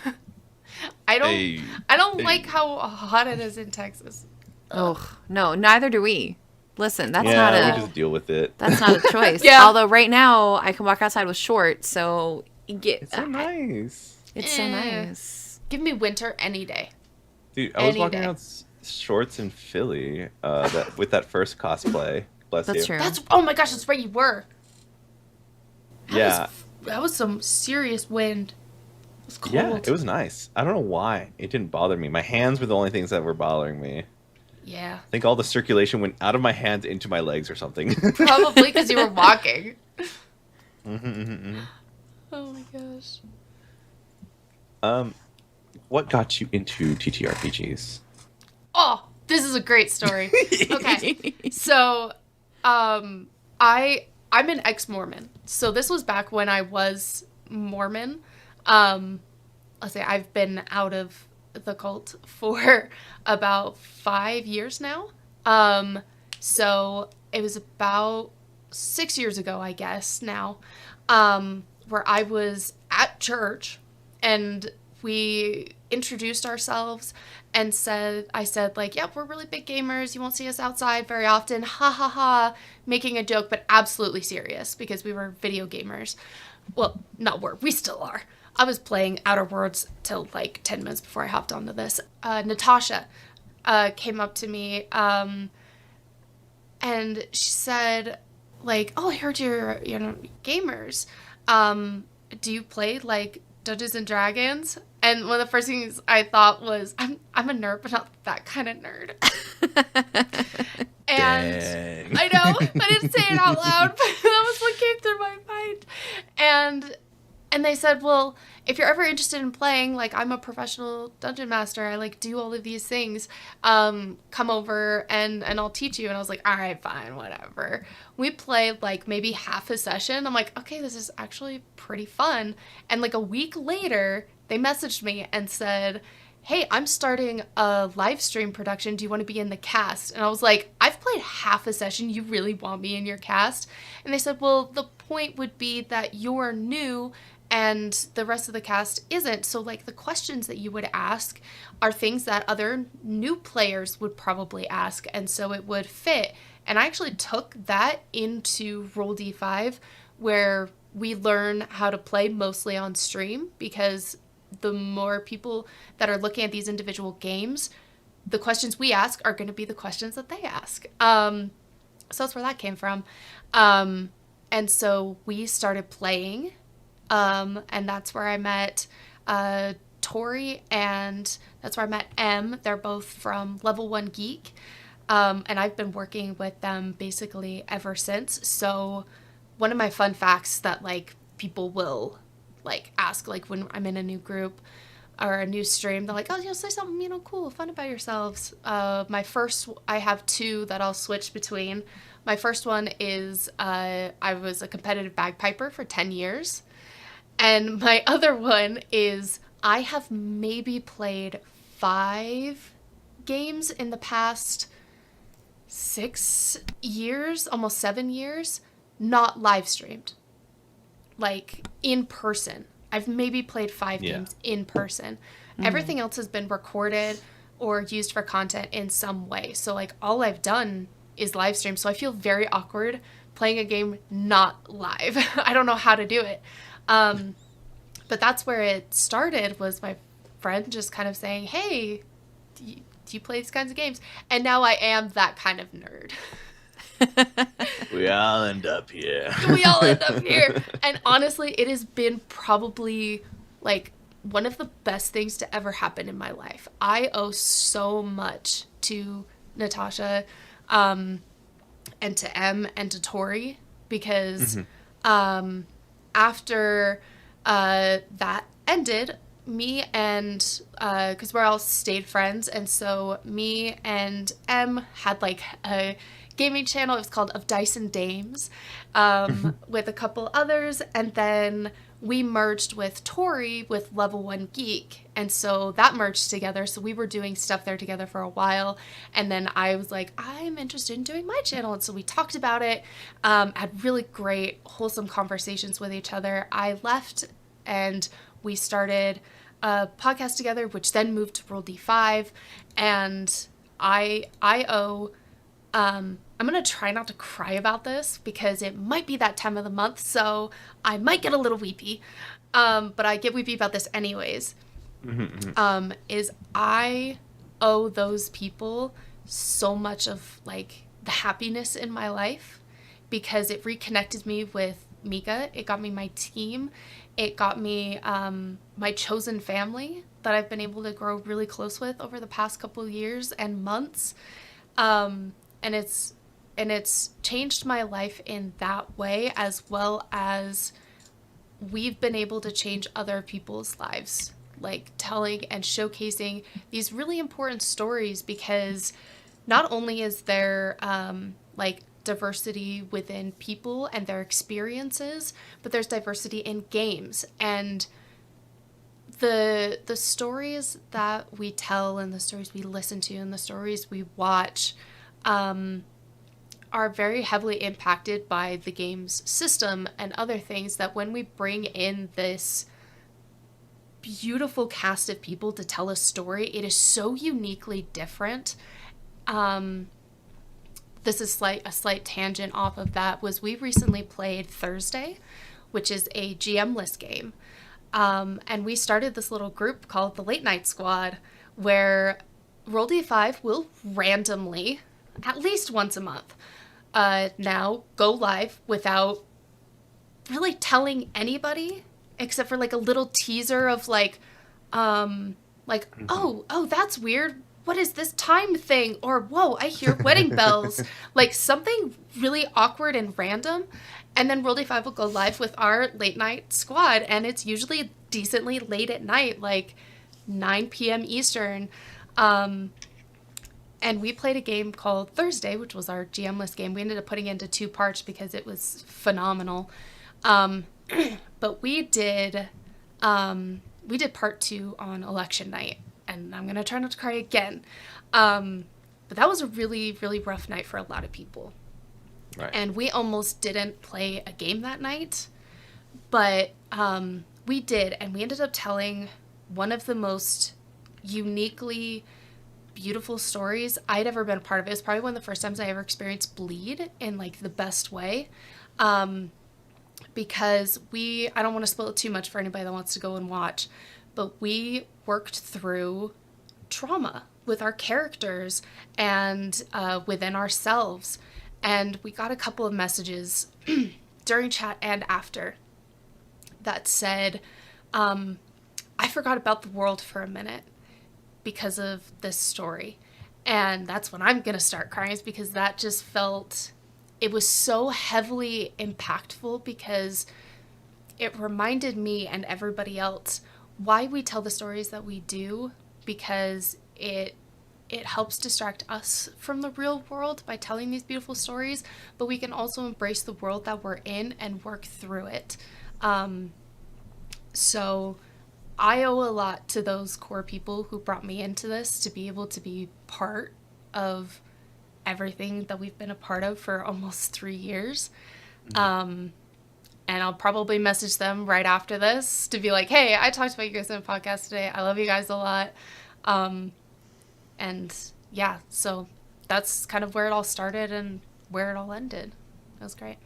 I don't.
Hey.
I don't
Hey.
like how hot it is in Texas.
Oh no, neither do we. Listen, that's
yeah,
not
we
a.
just deal with it.
That's not a choice.
Yeah.
Although right now I can walk outside with shorts, so you get.
It's so nice.
It's so
Eh.
nice.
Give me winter any day.
Dude, I was
Any
walking
day.
around shorts in Philly with that first cosplay. Bless
That's
you.
true.
That's oh my gosh, that's right, you were.
Yeah.
That was some serious wind. It was cold.
Yeah, it was nice. I don't know why. It didn't bother me. My hands were the only things that were bothering me.
Yeah.
I think all the circulation went out of my hands into my legs or something.
Probably because you were walking.
Mhm.
Oh my gosh.
What got you into TTRPGs?
Oh, this is a great story. Okay. So, I'm an ex-Mormon. So this was back when I was Mormon. Let's say I've been out of the cult for about 5 years now. So it was about 6 years ago, I guess now, where I was at church and we introduced ourselves and I said, like, yep, we're really big gamers. You won't see us outside very often. Ha ha ha. Making a joke, but absolutely serious because we were video gamers. Well, not were. We still are. I was playing Outer Worlds till like 10 minutes before I hopped onto this. Natasha came up to me and she said, like, oh, I heard you're, gamers. Do you play, like, Dungeons and Dragons? And one of the first things I thought was, I'm a nerd, but not that kind of nerd. And
Dang.
I know, I didn't say it out loud, but that was what came through my mind. And they said, well, if you're ever interested in playing, like, I'm a professional dungeon master. I, like, do all of these things. Come over and I'll teach you. And I was like, all right, fine, whatever. We played, like, maybe half a session. I'm like, okay, this is actually pretty fun. And, like, a week later, they messaged me and said, hey, I'm starting a live stream production. Do you want to be in the cast? And I was like, I've played half a session. You really want me in your cast? And they said, well, the point would be that you're new and the rest of the cast isn't. So, like, the questions that you would ask are things that other new players would probably ask. And so it would fit. And I actually took that into Roll D5, where we learn how to play mostly on stream, because the more people that are looking at these individual games, the questions we ask are going to be the questions that they ask. So that's where that came from. And so we started playing. And that's where I met Tori, and that's where I met Em. They're both from Level 1 Geek. And I've been working with them basically ever since. So one of my fun facts that, like, people will, like, ask, like, when I'm in a new group or a new stream, they're like, oh, say something, cool, fun about yourselves. I have two that I'll switch between. My first one is I was a competitive bagpiper for 10 years. And my other one is I have maybe played 5 games in the past 6 years, almost 7 years, not live streamed. Like, in person. I've maybe played 5 games in person. Mm-hmm. Everything else has been recorded or used for content in some way. So, like, all I've done is live stream. So I feel very awkward playing a game not live. I don't know how to do it. But that's where it started, was my friend just kind of saying, hey, do you play these kinds of games? And now I am that kind of nerd.
We all end up here.
And honestly, it has been probably, like, one of the best things to ever happen in my life. I owe so much to Natasha, and to Em and to Tori, because after that ended, me and because we're all stayed friends, and so me and Em had, like, a gaming channel. It was called Of Dice and Dames, with a couple others, and then we merged with Tori with Level 1 Geek, and so that merged together. So we were doing stuff there together for a while, and then I was like, I'm interested in doing my channel, and so we talked about it, had really great, wholesome conversations with each other. I left, and we started a podcast together, which then moved to Roll D5, and I owe, I'm going to try not to cry about this because it might be that time of the month, so I might get a little weepy, but I get weepy about this anyways, is I owe those people so much of, like, the happiness in my life, because it reconnected me with Mika. It got me my team. It got me my chosen family that I've been able to grow really close with over the past couple of years and months. And it's changed my life in that way, as well as we've been able to change other people's lives, like telling and showcasing these really important stories, because not only is there like diversity within people and their experiences, but there's diversity in games, and the stories that we tell and the stories we listen to and the stories we watch are very heavily impacted by the game's system and other things, that when we bring in this beautiful cast of people to tell a story. It is so uniquely different. This is a slight tangent off of that. Was we recently played Thursday, which is a GM-less game. And we started this little group called the Late Night Squad, where RD5 will randomly, at least once a month, now go live without really telling anybody, except for like a little teaser of like, oh, that's weird. What is this time thing? Or, whoa, I hear wedding bells. Like something really awkward and random. And then RD5 will go live with our late night squad. And it's usually decently late at night, like 9 p.m. Eastern. And we played a game called Thursday, which was our GM-less game. We ended up putting it into 2 parts because it was phenomenal. But we did part 2 on election night. And I'm going to try not to cry again. But that was a really, really rough night for a lot of people.
Right.
And we almost didn't play a game that night. But we did. And we ended up telling one of the most uniquely beautiful stories I'd ever been a part of. It was probably one of the first times I ever experienced bleed in like the best way. Because I don't want to spoil it too much for anybody that wants to go and watch, but we worked through trauma with our characters and within ourselves. And we got a couple of messages during chat and after that said, I forgot about the world for a minute because of this story. And that's when I'm going to start crying, is because that just felt, it was so heavily impactful because it reminded me and everybody else why we tell the stories that we do, because it helps distract us from the real world by telling these beautiful stories, but we can also embrace the world that we're in and work through it. So I owe a lot to those core people who brought me into this to be able to be part of everything that we've been a part of for almost 3 years. And I'll probably message them right after this to be like, hey, I talked about you guys in a podcast today. I love you guys a lot. And yeah, so that's kind of where it all started and where it all ended. It was great.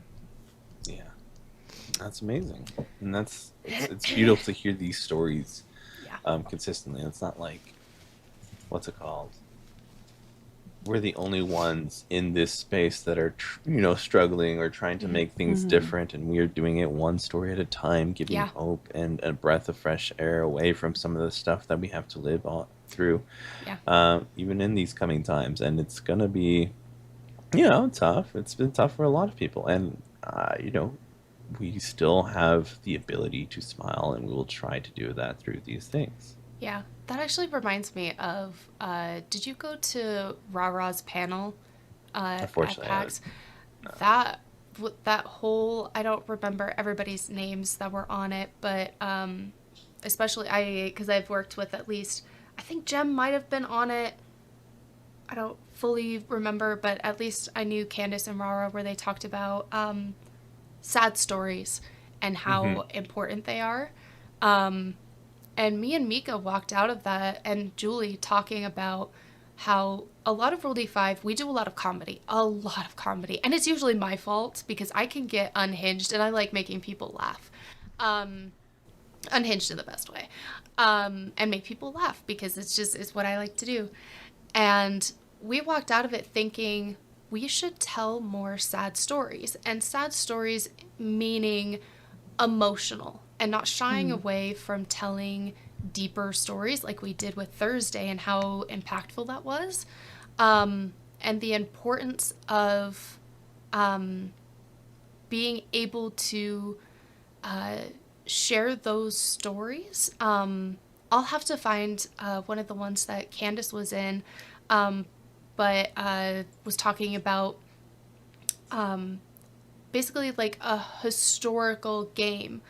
Yeah, that's amazing. And it's beautiful to hear these stories consistently. It's not like, what's it called? We're the only ones in this space that are, struggling or trying to make things different, and we are doing it one story at a time, giving hope and a breath of fresh air away from some of the stuff that we have to live through, even in these coming times. And it's gonna be, tough. It's been tough for a lot of people, and we still have the ability to smile, and we will try to do that through these things.
Yeah, that actually reminds me of, did you go to Ra-Ra's panel at PAX? That whole, I don't remember everybody's names that were on it, but especially because I've worked with at least, I think Jem might have been on it. I don't fully remember, but at least I knew Candace and Ra-Ra where they talked about sad stories and how important they are. And me and Mika walked out of that, and Julie talking about how a lot of RD5, we do a lot of comedy. And it's usually my fault because I can get unhinged, and I like making people laugh. Unhinged in the best way. And make people laugh because it's what I like to do. And we walked out of it thinking we should tell more sad stories. And sad stories meaning emotional. And not shying away from telling deeper stories like we did with Thursday and how impactful that was. And the importance of being able to share those stories. I'll have to find one of the ones that Candace was in, but was talking about basically like a historical game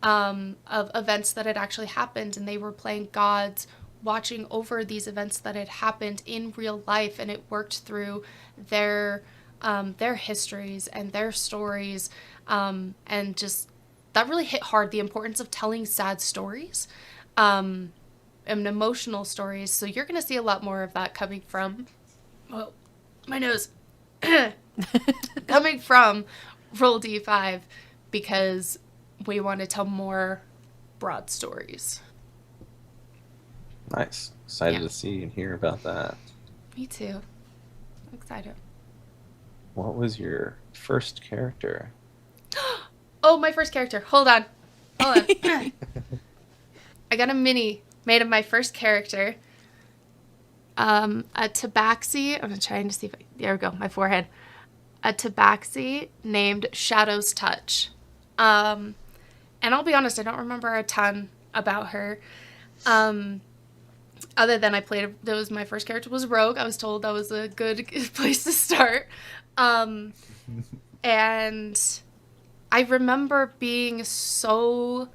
of events that had actually happened, and they were playing gods watching over these events that had happened in real life, and it worked through their histories and their stories, and just that really hit hard, the importance of telling sad stories, and emotional stories. So you're going to see a lot more of that coming from, oh, my nose, coming from Roll D5, because we want to tell more broad stories.
Nice. Excited
Yeah.
to see and hear about that.
Me too. I'm excited.
What was your first character?
Oh, my first character. Hold on. I got a mini made of my first character. A tabaxi. I'm trying to see if there we go. My forehead. A tabaxi named Shadow's Touch. And I'll be honest, I don't remember a ton about her. Other than that was my first character was Rogue. I was told that was a good place to start. And I remember being so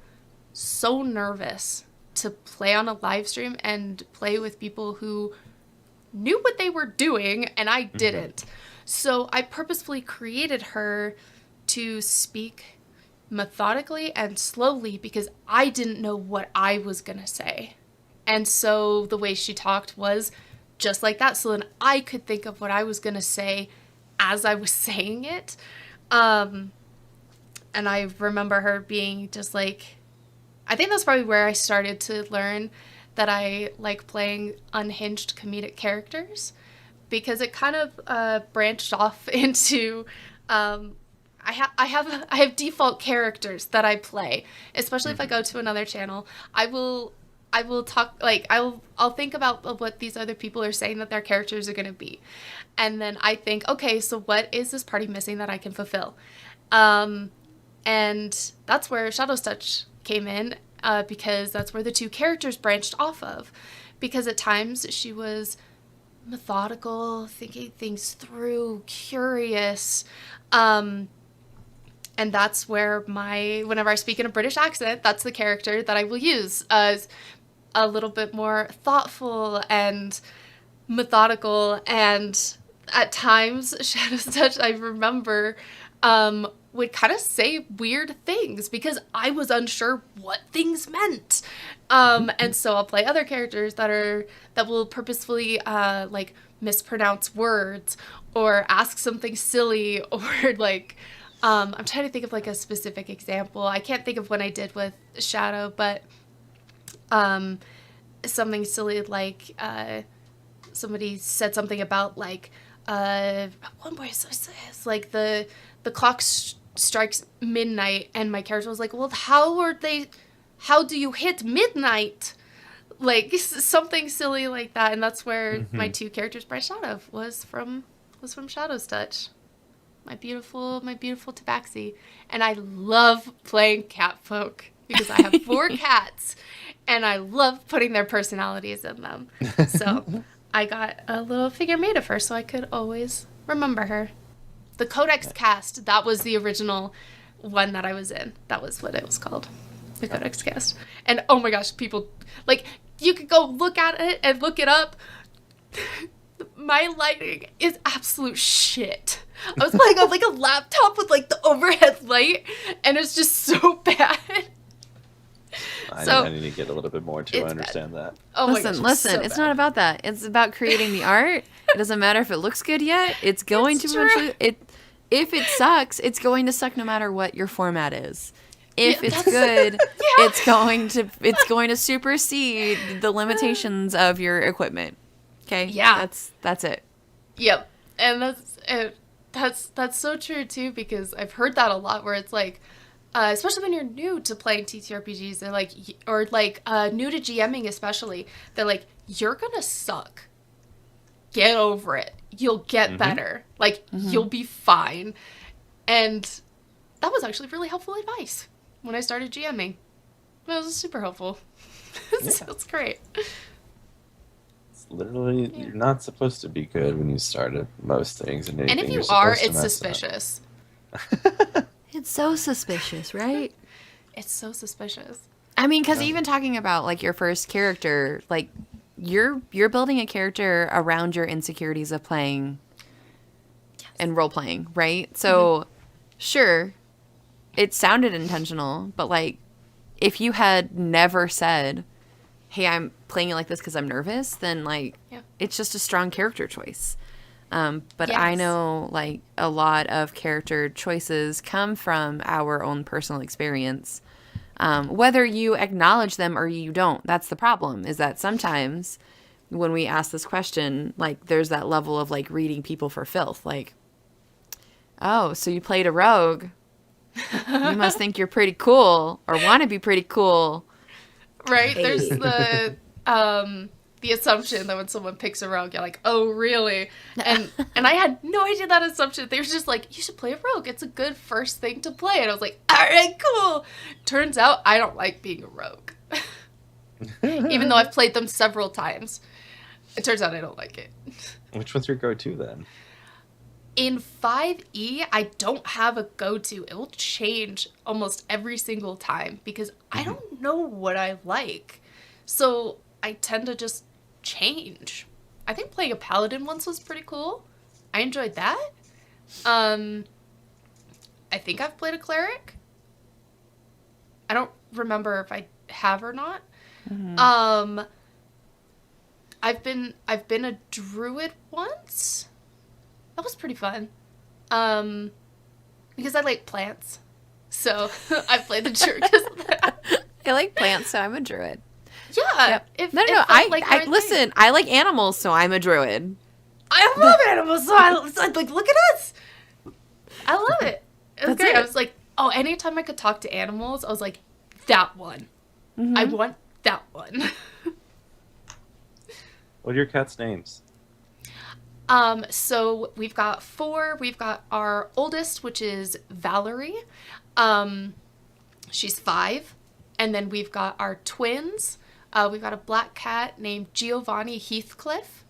nervous to play on a live stream and play with people who knew what they were doing and I didn't. So I purposefully created her to speak methodically and slowly because I didn't know what I was going to say. And so the way she talked was just like that. So then I could think of what I was going to say as I was saying it. And I remember her being just like, I think that's probably where I started to learn that I like playing unhinged comedic characters, because it kind of branched off into I have default characters that I play, especially if I go to another channel. I will talk, like I'll think about what these other people are saying that their characters are going to be, and then I think, okay, so what is this party missing that I can fulfill? And that's where Shadow's Touch came in, because that's where the two characters branched off of. Because at times she was methodical, thinking things through, curious. And that's where whenever I speak in a British accent, that's the character that I will use, as a little bit more thoughtful and methodical. And at times, Shadow's Touch, I remember, would kind of say weird things because I was unsure what things meant. And so I'll play other characters that will purposefully like mispronounce words or ask something silly, or like I'm trying to think of like a specific example. I can't think of what I did with Shadow, but something silly like somebody said something about like one boy says like the clock strikes midnight, and my character was like, well, how do you hit midnight? Like something silly like that. And that's where my two characters branched out of, was from Shadow's Touch. My beautiful tabaxi. And I love playing cat folk because I have 4 cats and I love putting their personalities in them. So I got a little figure made of her so I could always remember her. The Codex Cast, that was the original one that I was in. That was what it was called. The Codex Cast. And oh my gosh, people, like, you could go look at it and look it up. My lighting is absolute shit. I was playing on like a laptop with like the overhead light, and it's just so bad.
I need to get a little bit more to understand that.
Oh my gosh, listen, it's not about that. It's about creating the art. It doesn't matter if it looks good yet. It's going to eventually. If it sucks, it's going to suck no matter what your format is. If it's good, it's going to supersede the limitations of your equipment. Okay?
Yeah.
That's it.
Yep. And that's so true too, because I've heard that a lot, where it's like, especially when you're new to playing TTRPGs, they're like, or like new to GMing especially, they're like, you're gonna suck. Get over it. You'll get better. Like, you'll be fine. And that was actually really helpful advice when I started GMing. It was super helpful. So it's great.
It's literally, you're not supposed to be good when you start at most things. And
if you are, it's suspicious.
It's so suspicious, right?
It's so suspicious.
I mean, because even talking about like your first character, like you're building a character around your insecurities of playing and role playing, right? So sure, it sounded intentional, but like if you had never said, hey, I'm playing it like this because I'm nervous, then like it's just a strong character choice. But I know like a lot of character choices come from our own personal experience. Whether you acknowledge them or you don't, that's the problem, is that sometimes when we ask this question, like there's that level of like reading people for filth. Like, oh, so you played a rogue. You must think you're pretty cool or want to be pretty cool.
Right? There's the assumption that when someone picks a rogue, you're like, oh, really? And I had no idea that assumption. They were just like, you should play a rogue. It's a good first thing to play. And I was like, all right, cool. Turns out I don't like being a rogue. Even though I've played them several times. It turns out I don't like it.
Which one's your go-to then?
In 5e, I don't have a go-to. It will change almost every single time because I don't know what I like. So I tend to just change. I think playing a paladin once was pretty cool. I enjoyed that. I think I've played a cleric. I don't remember if I have or not. I've been a druid once. That was pretty fun. Because I like plants. So I played the druid because of that.
I like plants, so I'm a druid.
Yeah.
Yep. No. I listen. I like animals, so I'm a druid.
I love animals, so I like. Look at us. I love it. It was great. I was like, oh, anytime I could talk to animals, I was like, that one. I want that one.
What are your cats' names?
So we've got 4. We've got our oldest, which is Valerie. She's 5. And then we've got our twins. We've got a black cat named Giovanni Heathcliff,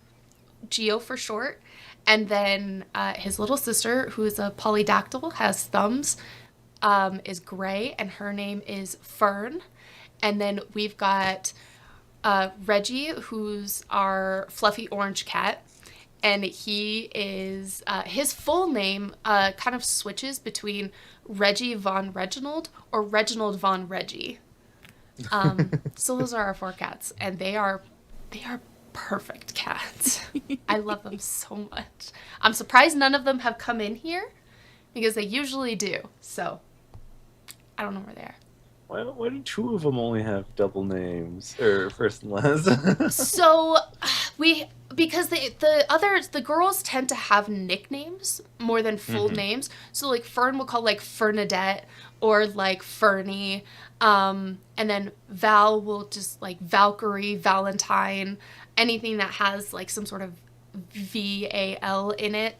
Geo for short. And then his little sister, who is a polydactyl, has thumbs, is gray, and her name is Fern. And then we've got Reggie, who's our fluffy orange cat. And he is, his full name kind of switches between Reggie von Reginald or Reginald von Reggie. So those are our 4 cats, and they are perfect cats. I love them so much. I'm surprised none of them have come in here because they usually do. So I don't know where they are.
Why do 2 of them only have double names or first and last?
So because the girls tend to have nicknames more than full names. So like Fern will call like Fernadette or like Fernie. And then Val will just like Valkyrie, Valentine, anything that has like some sort of VAL in it.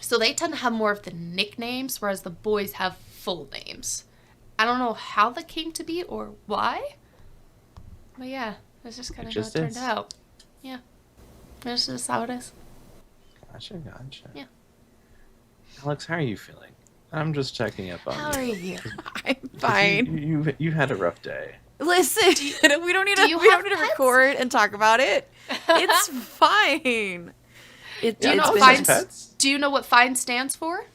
So they tend to have more of the nicknames, whereas the boys have full names. I don't know how that came to be or why. But yeah, that's just kind of how it turned out. Yeah. That's just how it is.
Gotcha.
Yeah.
Alex, how are you feeling? I'm just checking up on you.
How are you?
I'm fine.
You had a rough day.
Listen, we don't need to record and talk about it. It's fine.
Do you know what FINE stands for?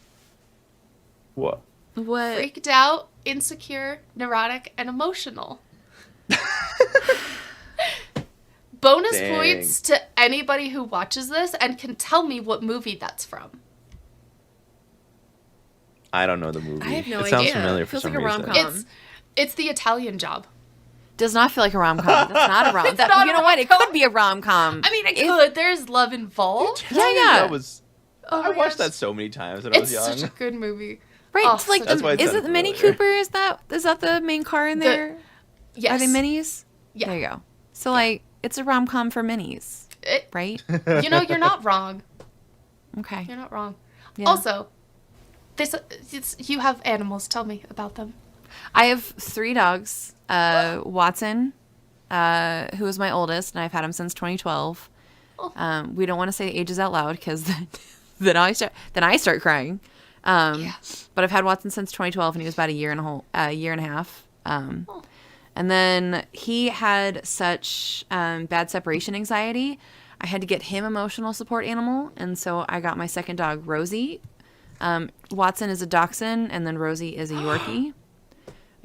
What?
What?
Freaked out, insecure, neurotic, and emotional. Bonus points to anybody who watches this and can tell me what movie that's from.
I don't know the movie.
I have no idea.
It sounds familiar for
Feels
some
like a
reason.
rom-com.
It's The Italian Job.
Does not feel like a rom-com. That's not a rom-com. You know what? It could be a rom-com.
I mean, it could. There's love involved.
Yeah.
I watched that so many times when I was young.
It's such a good movie.
Right.
Oh,
it's like is it the Mini
familiar.
Cooper? Is that the main car in there?
Yes.
Are they minis?
Yeah.
There you go. So like it's a rom-com for minis, right?
You're not wrong.
Okay.
You're not wrong.
Yeah.
Also, you have animals. Tell me about them.
I have 3 dogs. Watson, who is my oldest, and I've had him since 2012. We don't want to say ages out loud because then I start crying. But I've had Watson since 2012, and he was about a year and a half. And then he had such bad separation anxiety, I had to get him emotional support animal, and so I got my second dog, Rosie. Watson is a Dachshund, and then Rosie is a Yorkie.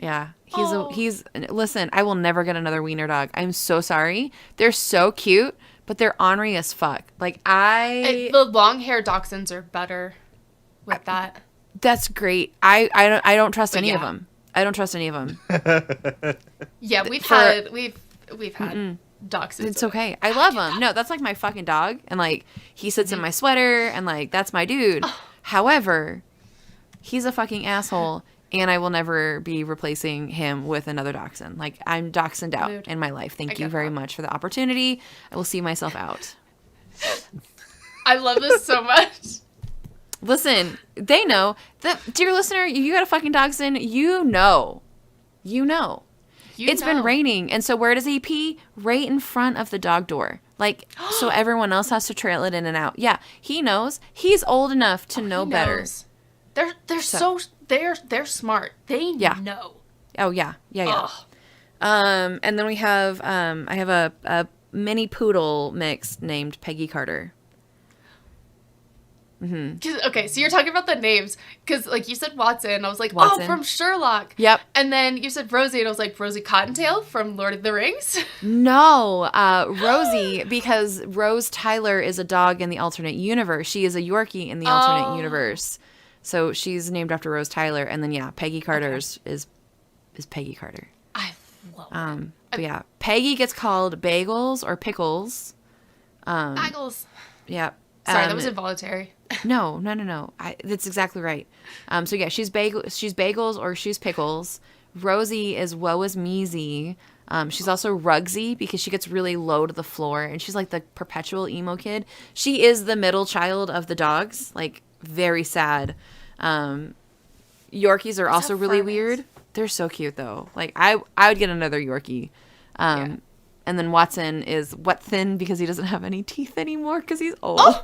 Yeah. He's listen, I will never get another wiener dog. I'm so sorry. They're so cute, but they're ornery as fuck. Like
the long hair dachshunds are better with that.
That's great. I don't trust any of them. I don't trust any of them.
Yeah, we've had dachshunds.
It's okay. I love him. No, that's like my fucking dog, and like he sits in my sweater, and like that's my dude. However, he's a fucking asshole, and I will never be replacing him with another dachshund. Like I'm dachshunded out in my life. Thank you very much for the opportunity. I will see myself out.
I love this so much.
Listen, they know that, dear listener, you got a fucking dachshund. You know. It's been raining, and so where does he pee? Right in front of the dog door. Like, so everyone else has to trail it in and out. Yeah, he knows. He's old enough to know better.
They're smart. They know.
Oh yeah. And then we have I have a mini poodle mix named Peggy Carter.
Okay, so you're talking about the names because, like, you said Watson. I was like,
Watson.
oh, from Sherlock.
Yep.
And then you said Rosie, and I was like, Rosie Cottontail from Lord of the Rings.
No, Rosie, because Rose Tyler is a dog in the alternate universe. She is a Yorkie in the alternate universe. So she's named after Rose Tyler. And then, Peggy Carter's is Peggy Carter.
I love it.
But yeah, Peggy gets called Bagels or Pickles.
Bagels.
Yeah.
Sorry, that was involuntary.
No. That's exactly right. So yeah, she's Bagels or she's Pickles. Rosie is Woe is Measy. She's also Rugsy because she gets really low to the floor, and she's like the perpetual emo kid. She is the middle child of the dogs, like very sad. Yorkies are also really weird. They're so cute though. Like I would get another Yorkie. And then Watson is Wet Thin because he doesn't have any teeth anymore because he's old. Oh.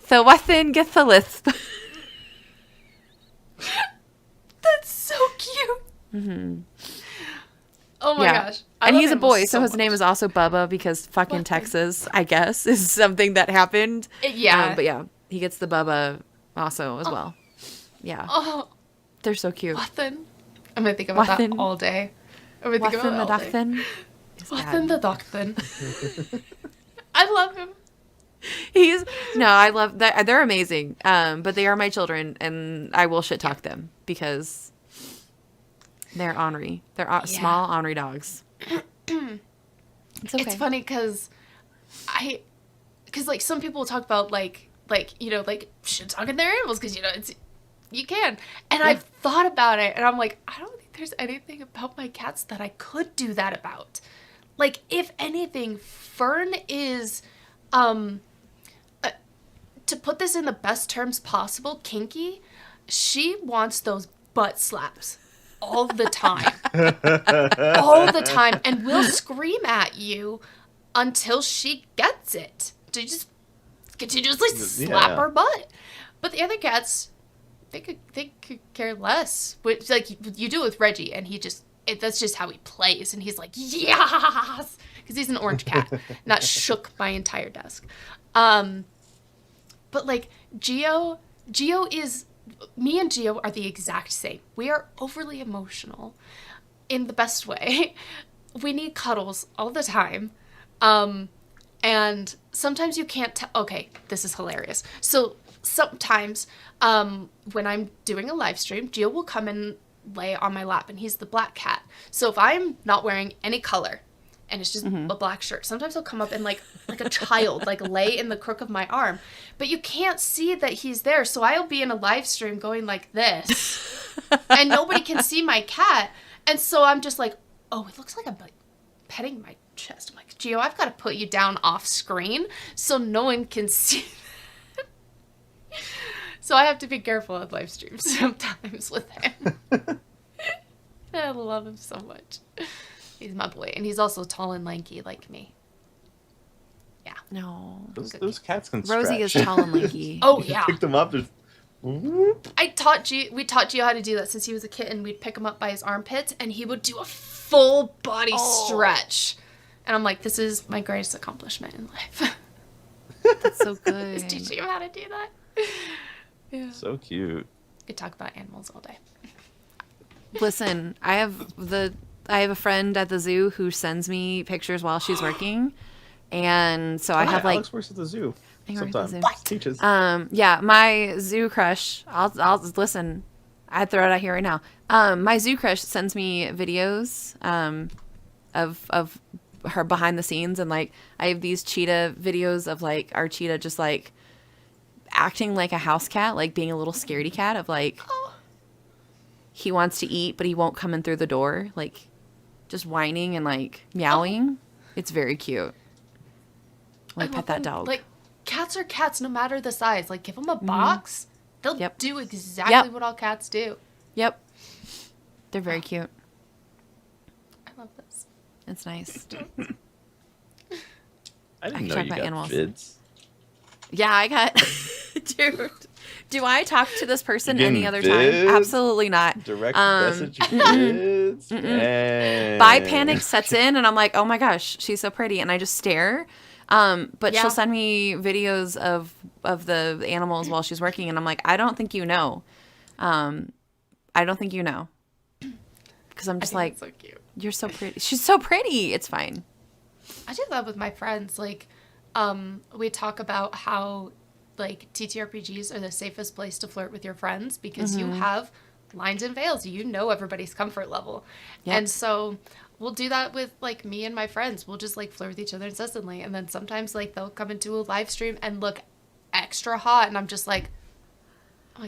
So Watson gets a lisp.
That's so cute. Mm-hmm. Oh my gosh.
And he's a boy, so his name is also Bubba because fucking Texas, I guess, is something that happened.
Yeah.
But yeah, he gets the Bubba also as well. Yeah.
Oh.
They're so cute.
Watson. I'm going to think about that all day. I'm going to think about that all day. Watson the Dachshund. I love him.
I love that. They're amazing. But they are my children, and I will shit talk them because they're ornery. They're small, ornery dogs. It's okay.
It's funny because like some people talk about like shit talking their animals because you can, and I've thought about it, and I'm like, I don't think there's anything about my cats that I could do that about. Like, if anything, Fern is to put this in the best terms possible, kinky. She wants those butt slaps all the time. All the time. And will scream at you until she gets it. To just continuously slap her butt. But the other cats, they could care less. Which, like, you do it with Reggie, and that's just how he plays. And he's like, yes! Because he's an orange cat. And that shook my entire desk. But, like, Geo is... Me and Geo are the exact same. We are overly emotional in the best way. We need cuddles all the time. And sometimes you can't tell... Okay, this is hilarious. So, sometimes when I'm doing a live stream, Geo will come and lay on my lap, and he's the black cat. So, if I'm not wearing any color... and it's just a black shirt. Sometimes he'll come up and like a child, like lay in the crook of my arm. But you can't see that he's there. So I'll be in a live stream going like this. And nobody can see my cat. And so I'm just like, oh, it looks like I'm like petting my chest. I'm like, Gio, I've got to put you down off screen so no one can see that. So I have to be careful at live streams sometimes with him. I love him so much. He's my boy. And he's also tall and lanky like me. Yeah.
No.
Those cats can
Rosie
scratch.
is tall and lanky.
Oh, yeah.
Pick them up. Just...
we taught Gio how to do that since he was a kitten. We'd pick him up by his armpits, and he would do a full body stretch. And I'm like, this is my greatest accomplishment in life.
That's so good.
Just teaching him how to do that. Yeah.
So cute.
We could talk about animals all day.
Listen, I have a friend at the zoo who sends me pictures while she's working, and so I have like
Alex works at the zoo.
I work at the
Sometimes
zoo.
teaches.
Yeah, my zoo crush. I'll listen. I'd throw it out here right now. My zoo crush sends me videos of her behind the scenes, and like I have these cheetah videos of like our cheetah just like acting like a house cat, like being a little scaredy cat of like he wants to eat but he won't come in through the door, like just whining and like meowing. It's very cute. Like pet that dog.
Like cats are cats no matter the size. Like give them a box, they'll
Yep.
do exactly
Yep.
what all cats do.
Yep. They're very cute.
I love this.
It's nice.
I didn't
can
know
talk
you
about
got
animals.
vids.
Yeah, I got dude. Do I talk to this person
You
any
getting
other time?
vids?
Absolutely not.
Direct message vids. Dang.
Bi panic sets in and I'm like, oh my gosh, she's so pretty, and I just stare. But
Yeah.
she'll send me videos of the animals while she's working, and I'm like, I don't think you know. I don't think you know. Because I'm just like,
It's so cute.
you're so pretty. She's so pretty. It's fine.
I do that with my friends. Like, we talk about how like TTRPGs are the safest place to flirt with your friends because you have lines and veils. You know everybody's comfort level.
Yep.
And so we'll do that with like me and my friends. We'll just like flirt with each other incessantly. And then sometimes like they'll come into a live stream and look extra hot. And I'm just like,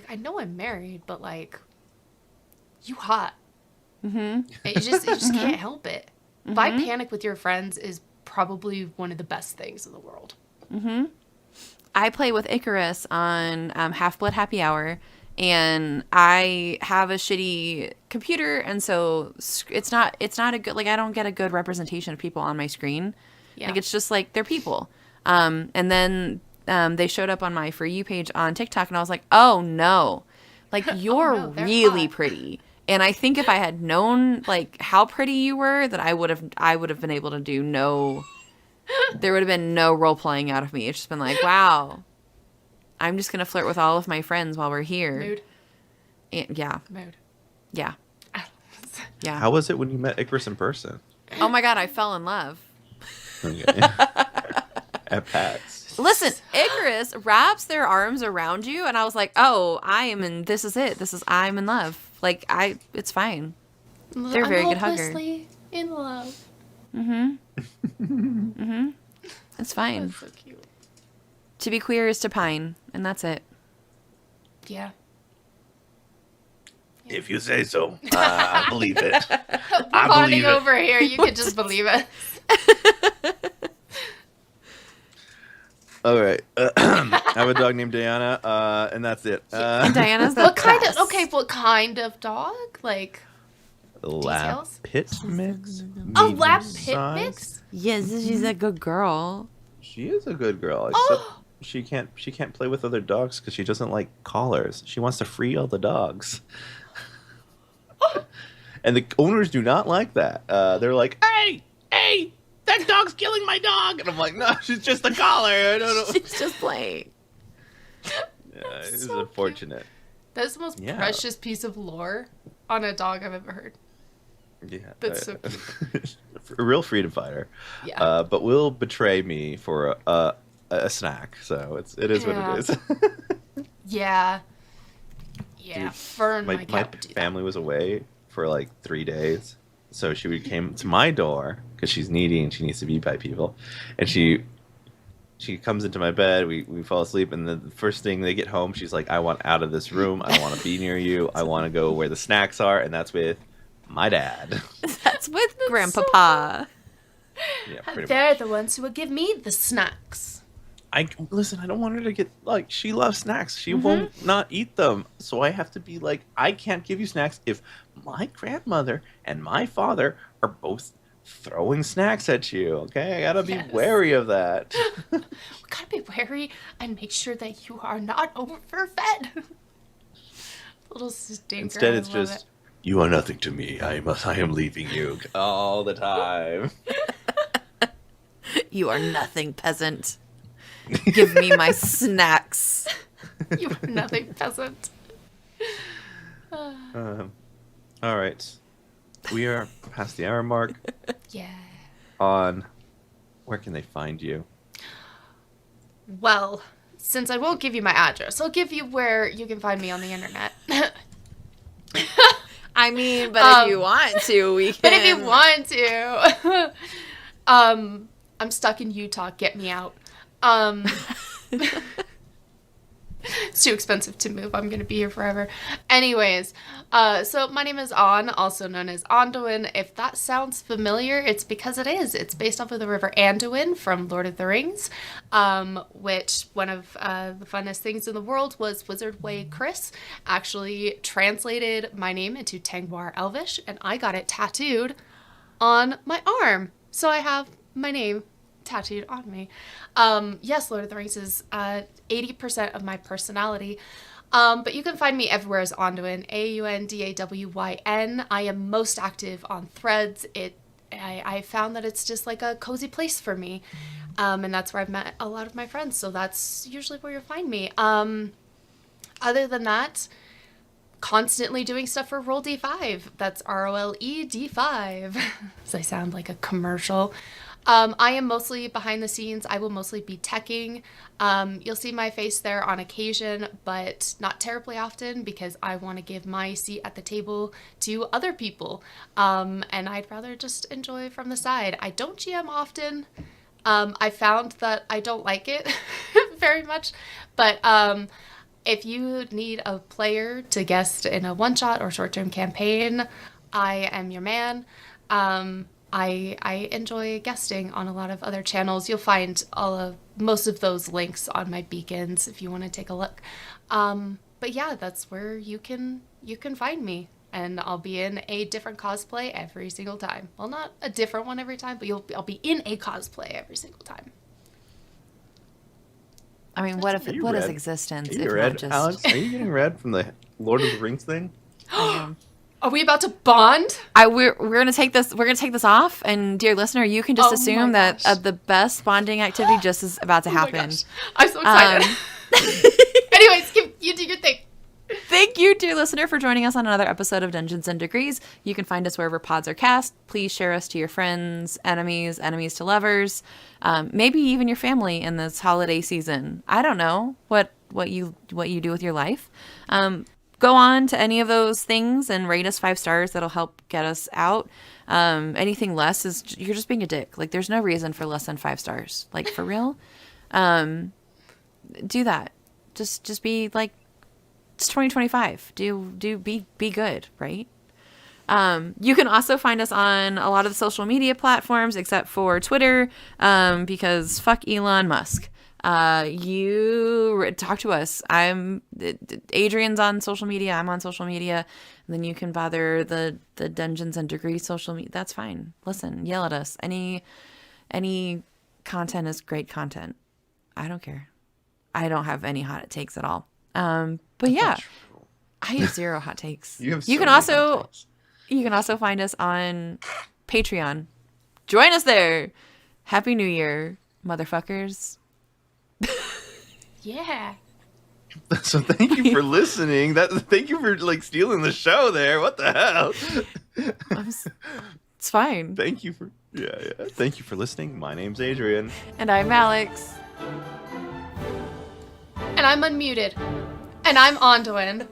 I know I'm married, but like, you hot. You just can't help it. Bi panic with your friends is probably one of the best things in the world.
I play with Icarus on Half Blood Happy Hour, and I have a shitty computer, and so it's not a good, like, I don't get a good representation of people on my screen.
Yeah.
Like, it's just like they're people. And then they showed up on my For You page on TikTok, and I was like, oh no, like you're
they're
really
hot.
pretty. And I think if I had known like how pretty you were, that I would have been able to do no. There would have been no role playing out of me. It's just been like, wow, I'm just gonna flirt with all of my friends while we're here.
Mood.
And, yeah,
Mood.
yeah, yeah.
How was it when you met Icarus in person?
Oh my god, I fell in love.
Okay. At PAX.
Listen, Icarus wraps their arms around you, and I was like, oh, this is it. I'm in love. Like, it's fine. They're a very good hugger.
Hopelessly in love.
It's fine.
That's so cute.
To be queer is to pine, and that's it.
Yeah.
If you say so, I believe it.
We're bonding over here. You can just believe it.
All right. I have a dog named Diana, and that's it.
And Diana's the
What kind
best.
of what kind of dog? Like
lab
details?
pit mix.
a
medium
lab pit
size.
mix?
Yes, she's a good girl.
She is a good girl. Except she can't play with other dogs because she doesn't like collars. She wants to free all the dogs. And the owners do not like that. They're like, hey, that dog's killing my dog. And I'm like, no, she's just a collar. I don't know.
She's just playing.
Yeah, it's
so
unfortunate.
That's the most
Yeah.
precious piece of lore on a dog I've ever heard.
Yeah,
That's so
a real freedom fighter.
Yeah.
But will betray me for a snack. So it is
Yeah.
what it is.
Yeah. Yeah.
Dude,
Fern,
my
my cat would do that.
family was away for like 3 days, so she came to my door because she's needy and she needs to be by people, and she comes into my bed. We fall asleep, and the first thing they get home, she's like, I want out of this room. I don't want to be near you. I want to go where the snacks are, and that's with my dad.
That's with Grandpapa.
Yeah, pretty
They're
much.
the ones who would give me the snacks.
Listen, I don't want her to get, like, she loves snacks. She
Mm-hmm.
won't not eat them. So I have to be like, I can't give you snacks if my grandmother and my father are both throwing snacks at you. Okay? I gotta be
Yes.
wary of that.
We gotta be wary and make sure that you are not overfed. Little stinker.
Instead,
I
it's
love
just, you are nothing to me. I am leaving you all the time.
You are nothing, peasant. Give me my snacks.
it. You are nothing, peasant.
All All right. We are past the hour mark.
Yeah.
On where can they find you?
Well, since I won't give you my address, I'll give you where you can find me on the internet.
I mean, but if you want to, we can.
But if you want to. I'm stuck in Utah. Get me out. It's too expensive to move. I'm going to be here forever. Anyways, so my name is An, also known as Aundawyn. If that sounds familiar, it's because it is. It's based off of the river Aundawyn from Lord of the Rings, which one of the funnest things in the world was Wizard Way Chris actually translated my name into Tangwar Elvish, and I got it tattooed on my arm. So I have my name tattooed on me. Yes, Lord of the Rings is 80% of my personality. But you can find me everywhere as Aundawyn, Aundawyn. I am most active on Threads. I found that it's just like a cozy place for me. And that's where I've met a lot of my friends. So that's usually where you'll find me. Other than that, constantly doing stuff for Roll D5. That's ROLE-D5. Does I sound like a commercial? I am mostly behind the scenes. I will mostly be teching. You'll see my face there on occasion, but not terribly often because I want to give my seat at the table to other people. And I'd rather just enjoy from the side. I don't GM often. I found that I don't like it very much, but if you need a player to guest in a one-shot or short-term campaign, I am your man. I enjoy guesting on a lot of other channels. You'll find most of those links on my beacons if you want to take a look. But yeah, that's where you can find me, and I'll be in a different cosplay every single time. Well, not a different one every time, but I'll be in a cosplay every single time.
I mean, what is existence
Are you
if
red,
not just
Alex? Are you getting red from the Lord of the Rings thing?
Are we about to bond?
We're gonna take this. We're gonna take this off, and dear listener, you can just assume that the best bonding activity just is about to happen.
My gosh. I'm so excited. Anyways, you do your thing.
Thank you, dear listener, for joining us on another episode of Dungeons and Degrees. You can find us wherever pods are cast. Please share us to your friends, enemies to lovers, maybe even your family in this holiday season. I don't know what you do with your life. Go on to any of those things and rate us 5 stars. That'll help get us out. Anything less is you're just being a dick. Like, there's no reason for less than 5 stars. Like, for real. Do that. Just be like, it's 2025. Be good, right? You can also find us on a lot of the social media platforms except for Twitter, because fuck Elon Musk. You talk to us. Adrian's on social media. I'm on social media. And then you can bother the Dungeons and Degrees social media. That's fine. Listen, yell at us. Any content is great content. I don't care. I don't have any hot takes at all. But yeah, I have 0 hot takes. You can also find us on Patreon. Join us there. Happy New Year, motherfuckers.
Yeah.
So thank you for listening. Thank you for stealing the show there. What the hell?
It's fine.
Thank you for Thank you for listening. My name's Adrian.
And I'm Alex.
And I'm unmuted. And I'm Aundawyn.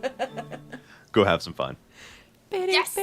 Go have some fun.
Yes.